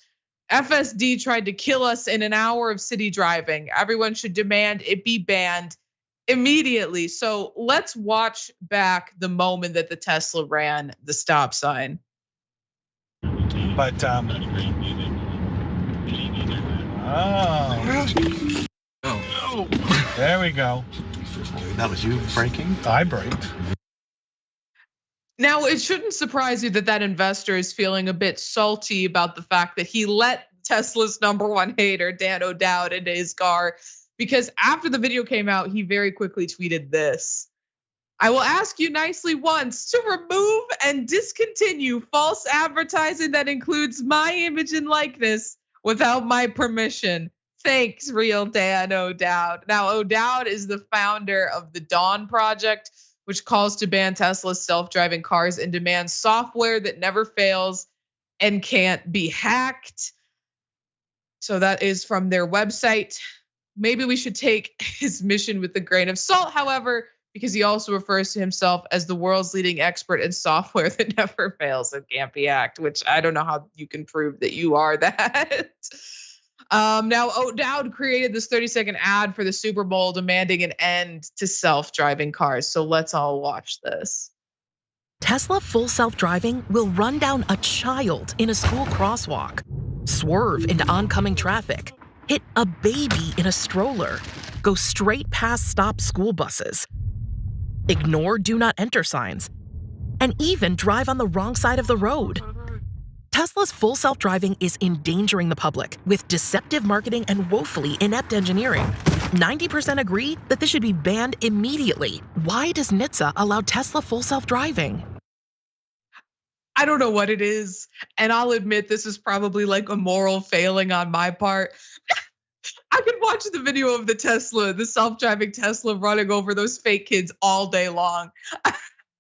FSD tried to kill us in an hour of city driving. Everyone should demand it be banned immediately." So let's watch back the moment that the Tesla ran the stop sign. But there we go. That was you braking? I braked. Now, it shouldn't surprise you that that investor is feeling a bit salty about the fact that he let Tesla's #1 hater, Dan O'Dowd, into his car, because after the video came out, he very quickly tweeted this: "I will ask you nicely once to remove and discontinue false advertising that includes my image and likeness without my permission. Thanks, real Dan O'Dowd." Now, O'Dowd is the founder of the Dawn Project, which calls to ban Tesla's self-driving cars and demands software that never fails and can't be hacked. So that is from their website. Maybe we should take his mission with a grain of salt, however, because he also refers to himself as the world's leading expert in software that never fails and can't be hacked, which I don't know how you can prove that you are that. Now, O'Dowd created this 30-second ad for the Super Bowl demanding an end to self-driving cars. So let's all watch this. Tesla full self-driving will run down a child in a school crosswalk, swerve into oncoming traffic, hit a baby in a stroller, go straight past stopped school buses, ignore do not enter signs, and even drive on the wrong side of the road. Tesla's full self-driving is endangering the public with deceptive marketing and woefully inept engineering. 90% agree that this should be banned immediately. Why does NHTSA allow Tesla full self-driving? I don't know what it is, and I'll admit this is probably like a moral failing on my part. I could watch the video of the Tesla, the self-driving Tesla running over those fake kids all day long.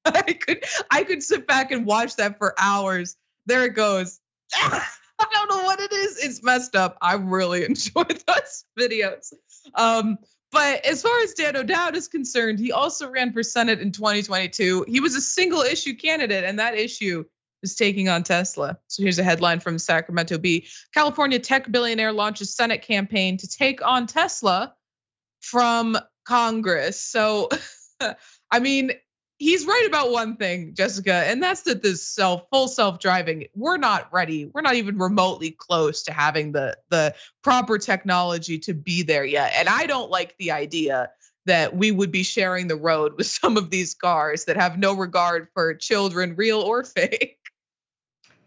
I could sit back and watch that for hours. There it goes. I don't know what it is. It's messed up. I really enjoy those videos. But as far as Dan O'Dowd is concerned, he also ran for Senate in 2022. He was a single issue candidate, and that issue is taking on Tesla. So here's a headline from Sacramento Bee. California tech billionaire launches Senate campaign to take on Tesla from Congress. So, I mean, he's right about one thing, Jessica, and that's that this full self-driving, we're not ready. We're not even remotely close to having the proper technology to be there yet. And I don't like the idea that we would be sharing the road with some of these cars that have no regard for children, real or fake.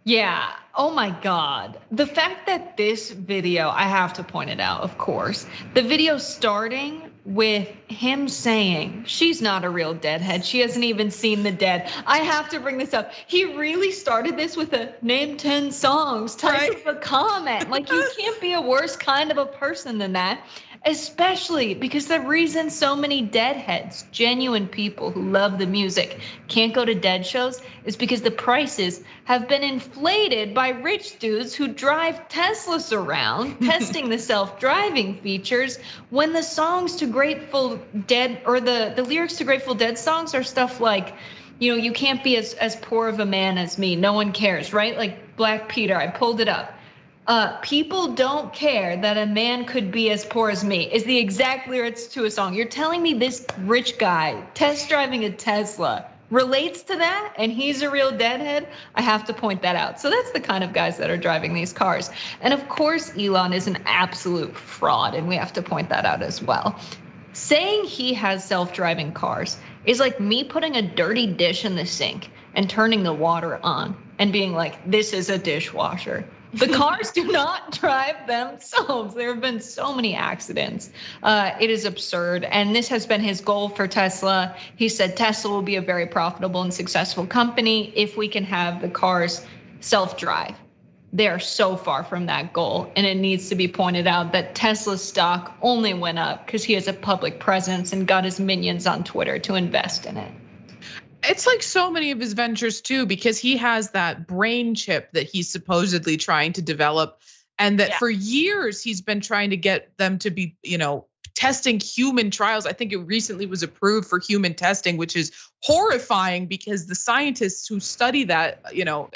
Yeah, oh my God. The fact that this video, I have to point it out, of course. The video starting with him saying, she's not a real deadhead. She hasn't even seen the dead. I have to bring this up. He really started this with a name 10 songs type of a comment. Like, you can't be a worse kind of a person than that. Especially because the reason so many deadheads, genuine people who love the music, can't go to dead shows is because the prices have been inflated by rich dudes who drive Teslas around, testing the self-driving features, when the songs to Grateful Dead, or the lyrics to Grateful Dead songs are stuff like, you know, you can't be as poor of a man as me. No one cares, right? Like Black Peter, I pulled it up. People don't care that a man could be as poor as me is the exact lyrics to a song. You're telling me this rich guy test driving a Tesla relates to that and he's a real deadhead, I have to point that out. So that's the kind of guys that are driving these cars. And of course, Elon is an absolute fraud, and we have to point that out as well. Saying he has self-driving cars is like me putting a dirty dish in the sink and turning the water on and being like, this is a dishwasher. The cars do not drive themselves. There have been so many accidents. It is absurd. And this has been his goal for Tesla. He said Tesla will be a very profitable and successful company if we can have the cars self-drive. They are so far from that goal. And it needs to be pointed out that Tesla's stock only went up because he has a public presence and got his minions on Twitter to invest in it. It's like so many of his ventures too, because he has that brain chip that he's supposedly trying to develop. And that for years he's been trying to get them to be, testing human trials. I think it recently was approved for human testing, which is horrifying because the scientists who study that,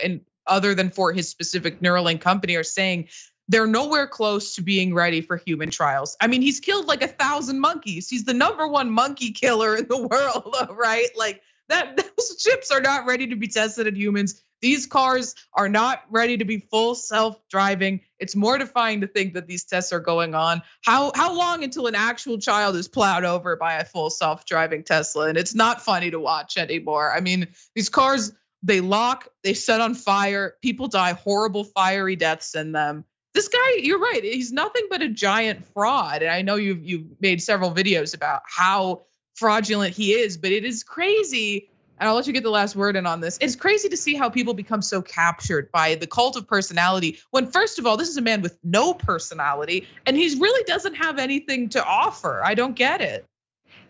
and other than for his specific Neuralink company are saying they're nowhere close to being ready for human trials. I mean, he's killed like 1,000 monkeys. He's the #1 monkey killer in the world, right? Like those chips are not ready to be tested in humans. These cars are not ready to be full self-driving. It's mortifying to think that these tests are going on. How long until an actual child is plowed over by a full self-driving Tesla? And it's not funny to watch anymore. I mean, these cars, they lock, they set on fire, people die horrible fiery deaths in them. This guy, you're right, he's nothing but a giant fraud. And I know you've made several videos about how fraudulent he is, but it is crazy. And I'll let you get the last word in on this. It's crazy to see how people become so captured by the cult of personality when, first of all, this is a man with no personality and he really doesn't have anything to offer. I don't get it.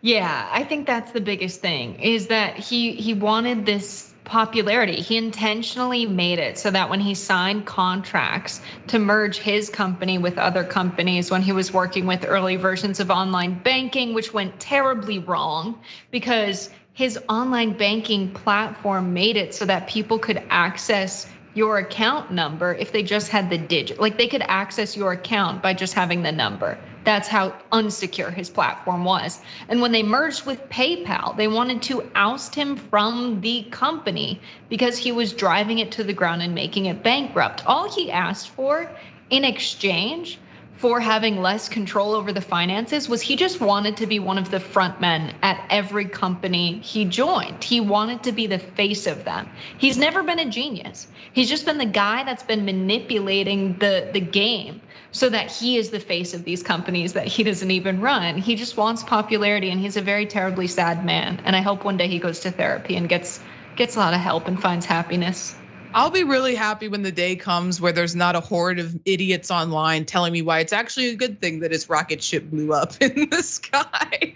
Yeah, I think that's the biggest thing is that he wanted this popularity. He intentionally made it so that when he signed contracts to merge his company with other companies, when he was working with early versions of online banking, which went terribly wrong because his online banking platform made it so that people could access your account number if they just had the digit. Like they could access your account by just having the number. That's how unsecure his platform was. And when they merged with PayPal, they wanted to oust him from the company because he was driving it to the ground and making it bankrupt. All he asked for in exchange for having less control over the finances was he just wanted to be one of the front men at every company he joined. He wanted to be the face of them. He's never been a genius. He's just been the guy that's been manipulating the game so that he is the face of these companies that he doesn't even run. He just wants popularity and he's a very terribly sad man. And I hope one day he goes to therapy and gets a lot of help and finds happiness. I'll be really happy when the day comes where there's not a horde of idiots online telling me why it's actually a good thing that his rocket ship blew up in the sky.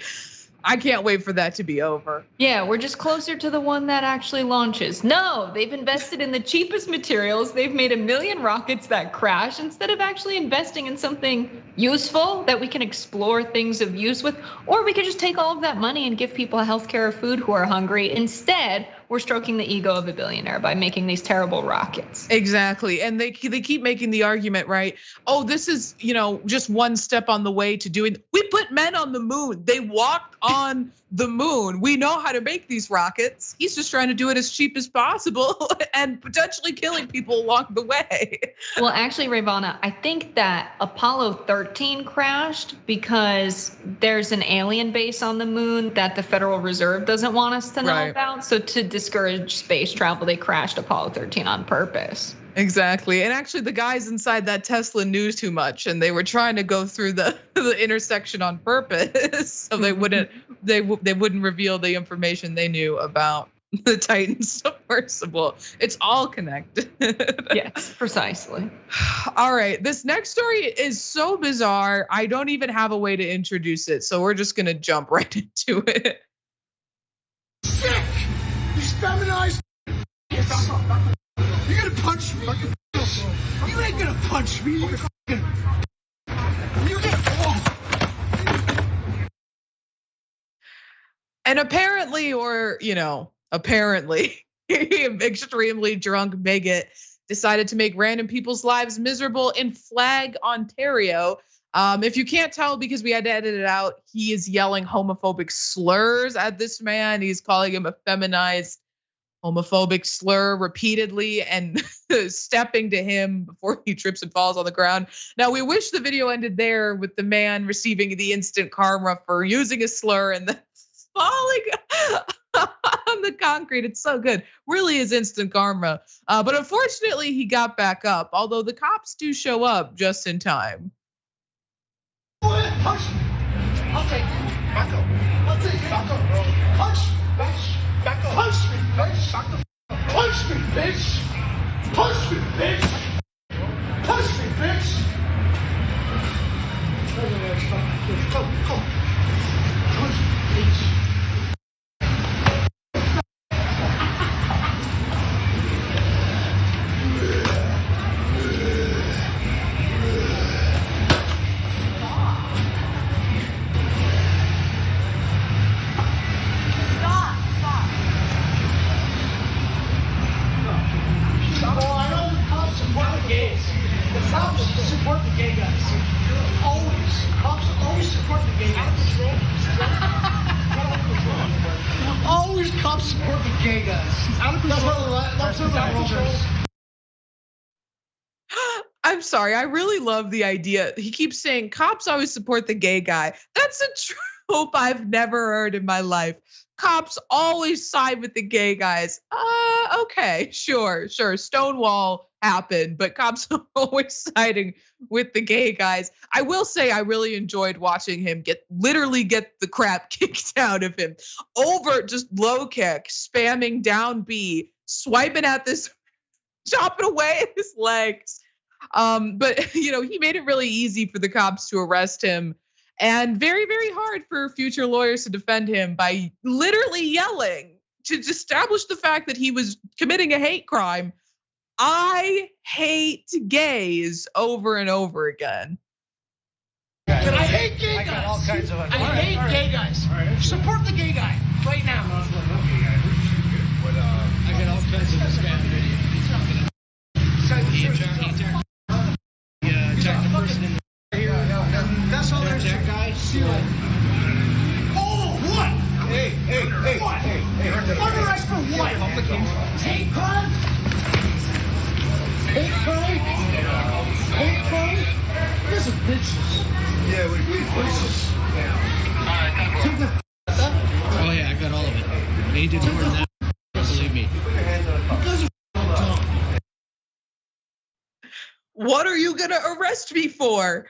I can't wait for that to be over. Yeah, we're just closer to the one that actually launches. No, they've invested in the cheapest materials. They've made 1 million rockets that crash instead of actually investing in something useful that we can explore things of use with, or we could just take all of that money and give people healthcare or food who are hungry. Instead, we're stroking the ego of a billionaire by making these terrible rockets. Exactly, and they keep making the argument, right? Oh, this is just one step on the way to doing. We put men on the moon. They walked on the moon. We know how to make these rockets. He's just trying to do it as cheap as possible and potentially killing people along the way. Well, actually, Rayyvana, I think that Apollo 13 crashed because there's an alien base on the moon that the Federal Reserve doesn't want us to know about. So to discourage space travel, they crashed Apollo 13 on purpose. Exactly. And actually the guys inside that Tesla knew too much and they were trying to go through the intersection on purpose so they wouldn't reveal the information they knew about the Titan submersible. It's all connected. Yes, precisely. All right, this next story is so bizarre. I don't even have a way to introduce it. So we're just gonna jump right into it. Sick! These feminized. You gonna punch me? You ain't gonna punch me. You get off. And apparently, extremely drunk bigot decided to make random people's lives miserable in Flag, Ontario. If you can't tell because we had to edit it out, he is yelling homophobic slurs at this man. He's calling him a feminized homophobic slur repeatedly and stepping to him before he trips and falls on the ground. Now, we wish the video ended there with the man receiving the instant karma for using a slur and then falling on the concrete. It's so good. Really is instant karma. But unfortunately, he got back up, although the cops do show up just in time. Punch me. I'll take it. Back up. I'll take it. Back up, bro. Punch, bitch. Back up. Punch me, bitch. Back the punch me, bitch. Punch me, bitch. Punch me, bitch. Come. Punch me, bitch. Support the gay guys. Always. Cops always support the gay guys. Always cops support the gay guys. Out of control. I'm sorry, I really love the idea. He keeps saying cops always support the gay guy. That's a trope I've never heard in my life. Cops always side with the gay guys. Okay, sure. Stonewall happened, but cops are always siding with the gay guys. I will say I really enjoyed watching him literally get the crap kicked out of him. Over just low kick, spamming down B, swiping at this, chopping away at his legs. But he made it really easy for the cops to arrest him. And very, very hard for future lawyers to defend him by literally yelling to establish the fact that he was committing a hate crime. I hate gays over and over again. And I hate gay guys. I hate gay guys. Support the gay guy right now. I got all kinds of this guy video. Attack the person in that's all there's to guys. Oh, what? Hey. Under arrest for what? Hate crime? Hate crime? This is bitches. Yeah, we bitches. Oh yeah, I got all of it. And he did more than that. Believe me. What are you gonna arrest me for?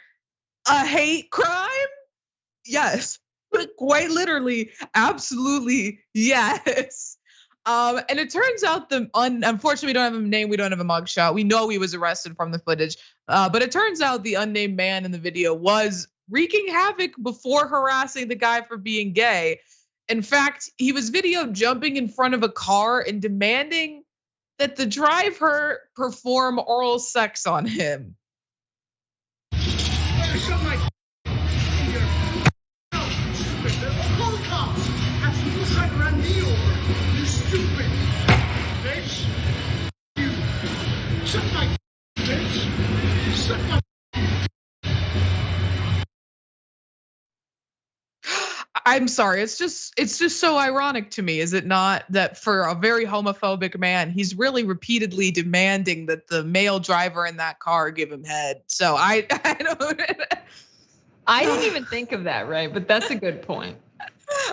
A hate crime? Yes, but quite literally, absolutely yes. And it turns out unfortunately we don't have a name, we don't have a mugshot. We know he was arrested from the footage, but it turns out the unnamed man in the video was wreaking havoc before harassing the guy for being gay. In fact, he was videoed jumping in front of a car and demanding that the driver perform oral sex on him. I'm sorry, it's just so ironic to me, is it not, that for a very homophobic man, he's really repeatedly demanding that the male driver in that car give him head. So I didn't even think of that, right? But that's a good point.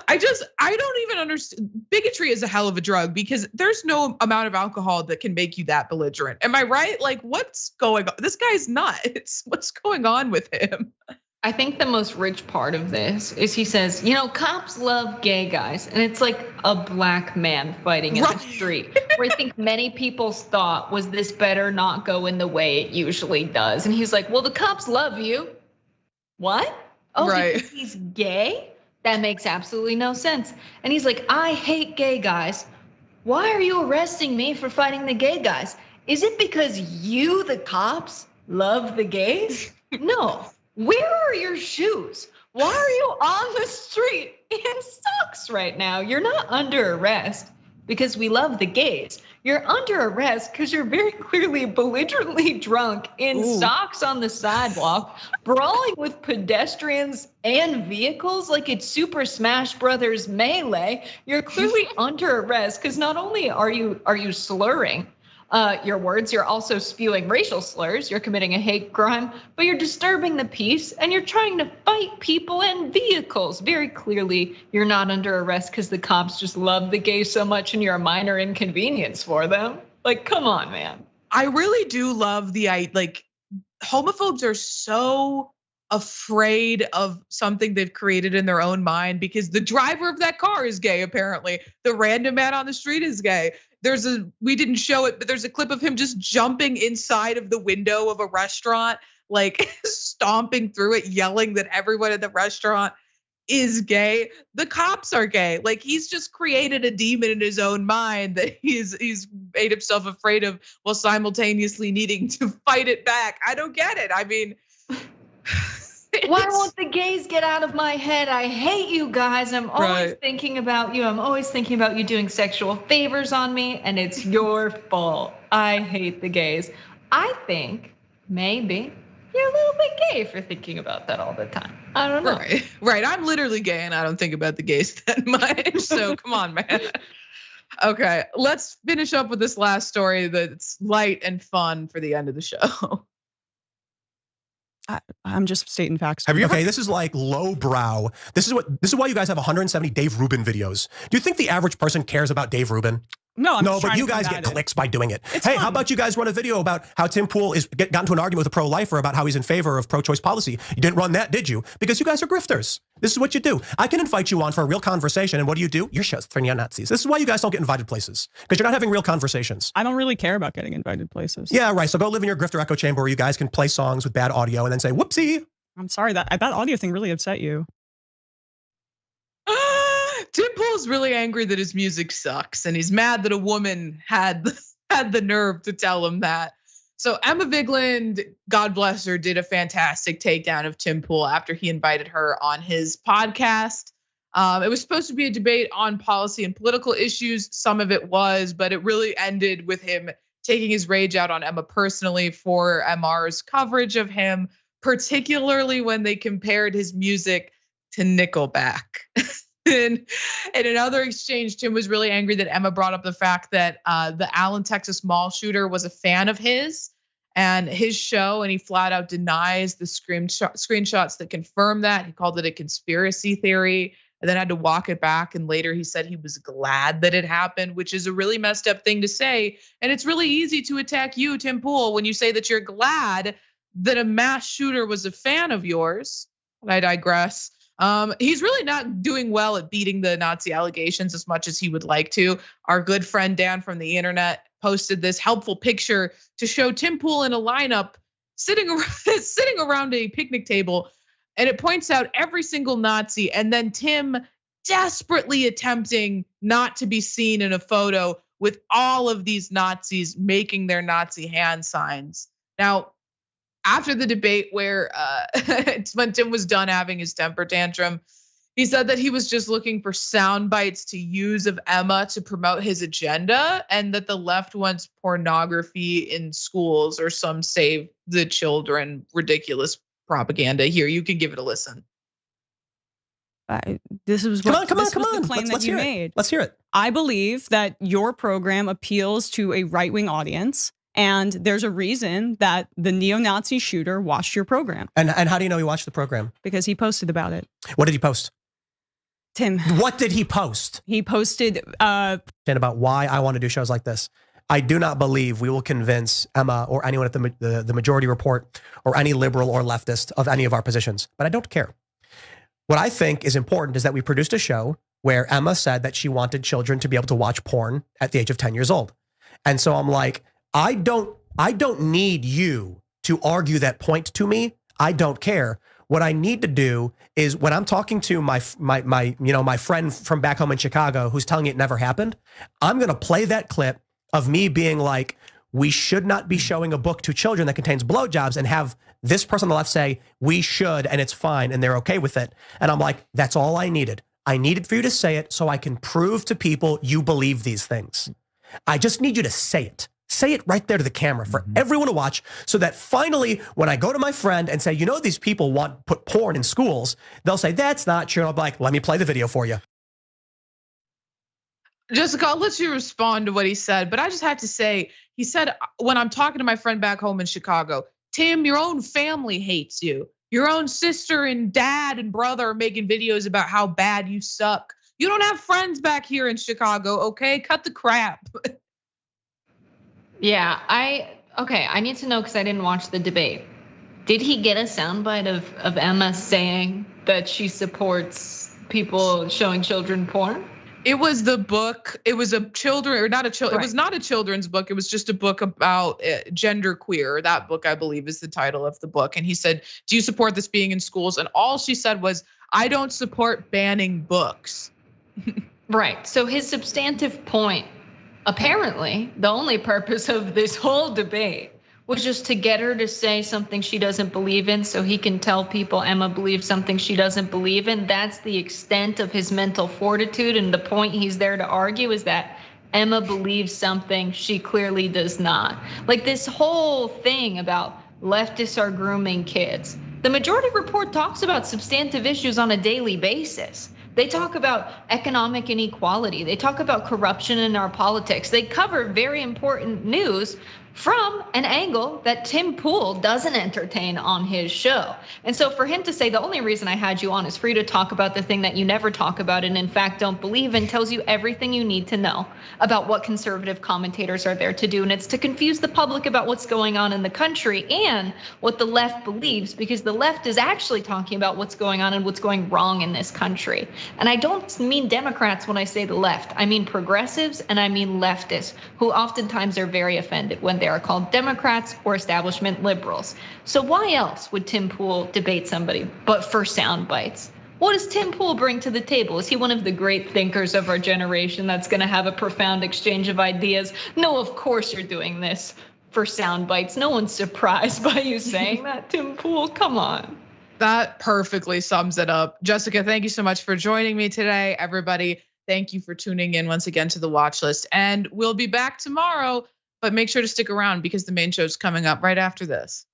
I don't even understand. Bigotry is a hell of a drug because there's no amount of alcohol that can make you that belligerent. Am I right? Like, what's going on? This guy's nuts. What's going on with him? I think the most rich part of this is he says, cops love gay guys. And it's like a black man fighting in the street. Where I think many people's thought was this better not go in the way it usually does. And he's like, well, the cops love you. What? Oh, right. Because he's gay? That makes absolutely no sense. And he's like, I hate gay guys. Why are you arresting me for fighting the gay guys? Is it because you, the cops, love the gays? No. Where are your shoes? Why are you on the street in socks right now? You're not under arrest because we love the gays. You're under arrest because you're very clearly belligerently drunk in socks on the sidewalk, brawling with pedestrians and vehicles like it's Super Smash Brothers Melee. You're clearly under arrest because not only are you slurring your words, you're also spewing racial slurs, you're committing a hate crime, but you're disturbing the peace and you're trying to fight people and vehicles. Very clearly, you're not under arrest because the cops just love the gays so much and you're a minor inconvenience for them. Like, come on, man. I really do love like homophobes are so afraid of something they've created in their own mind because the driver of that car is gay, apparently. The random man on the street is gay. We didn't show it, but there's a clip of him just jumping inside of the window of a restaurant, like stomping through it, yelling that everyone in the restaurant is gay. The cops are gay. Like, he's just created a demon in his own mind that he's made himself afraid of while simultaneously needing to fight it back. I don't get it. I mean, why won't the gays get out of my head? I hate you guys. I'm always thinking about you. I'm always thinking about you doing sexual favors on me, and it's your fault. I hate the gays. I think maybe you're a little bit gay for thinking about that all the time. I don't know. Right. I'm literally gay, and I don't think about the gays that much. So come on, man. Okay, let's finish up with this last story that's light and fun for the end of the show. I'm just stating facts. Okay, this is like lowbrow. This is why you guys have 170 Dave Rubin videos. Do you think the average person cares about Dave Rubin? No, but you guys get clicks by doing it. Hey, how about you guys run a video about how Tim Pool got into an argument with a pro-lifer about how he's in favor of pro-choice policy? You didn't run that, did you? Because you guys are grifters. This is what you do. I can invite you on for a real conversation, and what do? You're just for neo-Nazis. This is why you guys don't get invited places, because you're not having real conversations. I don't really care about getting invited places. Yeah, right. So go live in your grifter echo chamber where you guys can play songs with bad audio and then say, whoopsie. I'm sorry, that audio thing really upset you. Tim Pool's really angry that his music sucks, and he's mad that a woman had the nerve to tell him that. So Emma Vigeland, God bless her, did a fantastic takedown of Tim Pool after he invited her on his podcast. It was supposed to be a debate on policy and political issues. Some of it was, but it really ended with him taking his rage out on Emma personally for MR's coverage of him, particularly when they compared his music to Nickelback. In another exchange, Tim was really angry that Emma brought up the fact that the Allen, Texas mall shooter was a fan of his and his show, and he flat out denies the screenshots that confirm that. He called it a conspiracy theory and then had to walk it back. And later he said he was glad that it happened, which is a really messed up thing to say. And it's really easy to attack you, Tim Pool, when you say that you're glad that a mass shooter was a fan of yours. But I digress. He's really not doing well at beating the Nazi allegations as much as he would like to. Our good friend Dan from the internet posted this helpful picture to show Tim Pool in a lineup sitting around a picnic table, and it points out every single Nazi, and then Tim desperately attempting not to be seen in a photo with all of these Nazis making their Nazi hand signs. Now, after the debate where when Tim was done having his temper tantrum, he said that he was just looking for sound bites to use of Emma to promote his agenda, and that the left wants pornography in schools or some save the children ridiculous propaganda. Here, you can give it a listen. This was come on. The claim that you made. Let's hear it. I believe that your program appeals to a right-wing audience. And there's a reason that the neo-Nazi shooter watched your program. And how do you know he watched the program? Because he posted about it. What did he post? Tim. What did he post? He posted about why I want to do shows like this. I do not believe we will convince Emma or anyone at the Majority Report or any liberal or leftist of any of our positions, but I don't care. What I think is important is that we produced a show where Emma said that she wanted children to be able to watch porn at the age of 10 years old. And so I'm like, I don't need you to argue that point to me. I don't care. What I need to do is when I'm talking to my friend from back home in Chicago who's telling me it never happened, I'm going to play that clip of me being like, we should not be showing a book to children that contains blowjobs, and have this person on the left say, we should, and it's fine, and they're okay with it. And I'm like, that's all I needed. I needed for you to say it so I can prove to people you believe these things. I just need you to say it. Say it right there to the camera for everyone to watch, so that finally, when I go to my friend and say, these people want put porn in schools, they'll say, that's not true. And I'll be like, let me play the video for you. Jessica, I'll let you respond to what he said, but I just have to say, he said, when I'm talking to my friend back home in Chicago, Tim, your own family hates you. Your own sister and dad and brother are making videos about how bad you suck. You don't have friends back here in Chicago, okay? Cut the crap. Yeah, I need to know, because I didn't watch the debate. Did he get a soundbite of Emma saying that she supports people showing children porn? It was the book. It was a children, or not a child. Right. It was not a children's book. It was just a book about gender queer. That book, I believe, is the title of the book. And he said, "Do you support this being in schools?" And all she said was, "I don't support banning books." Right. So his substantive point, apparently, the only purpose of this whole debate was just to get her to say something she doesn't believe in, so he can tell people Emma believes something she doesn't believe in. That's the extent of his mental fortitude, and the point he's there to argue is that Emma believes something she clearly does not. Like this whole thing about leftists are grooming kids. The majority report talks about substantive issues on a daily basis. They talk about economic inequality. They talk about corruption in our politics. They cover very important news from an angle that Tim Pool doesn't entertain on his show. And so for him to say the only reason I had you on is for you to talk about the thing that you never talk about and in fact don't believe in, tells you everything you need to know about what conservative commentators are there to do. And it's to confuse the public about what's going on in the country and what the left believes, because the left is actually talking about what's going on and what's going wrong in this country. And I don't mean Democrats when I say the left. I mean progressives and I mean leftists, who oftentimes are very offended when they are called Democrats or establishment liberals. So why else would Tim Pool debate somebody but for sound bites? What does Tim Pool bring to the table? Is he one of the great thinkers of our generation that's going to have a profound exchange of ideas? No, of course you're doing this for sound bites. No one's surprised by you saying that, Tim Pool. Come on. That perfectly sums it up. Jessica, thank you so much for joining me today. Everybody, thank you for tuning in once again to the watch list. And we'll be back tomorrow, but make sure to stick around because the main show's coming up right after this.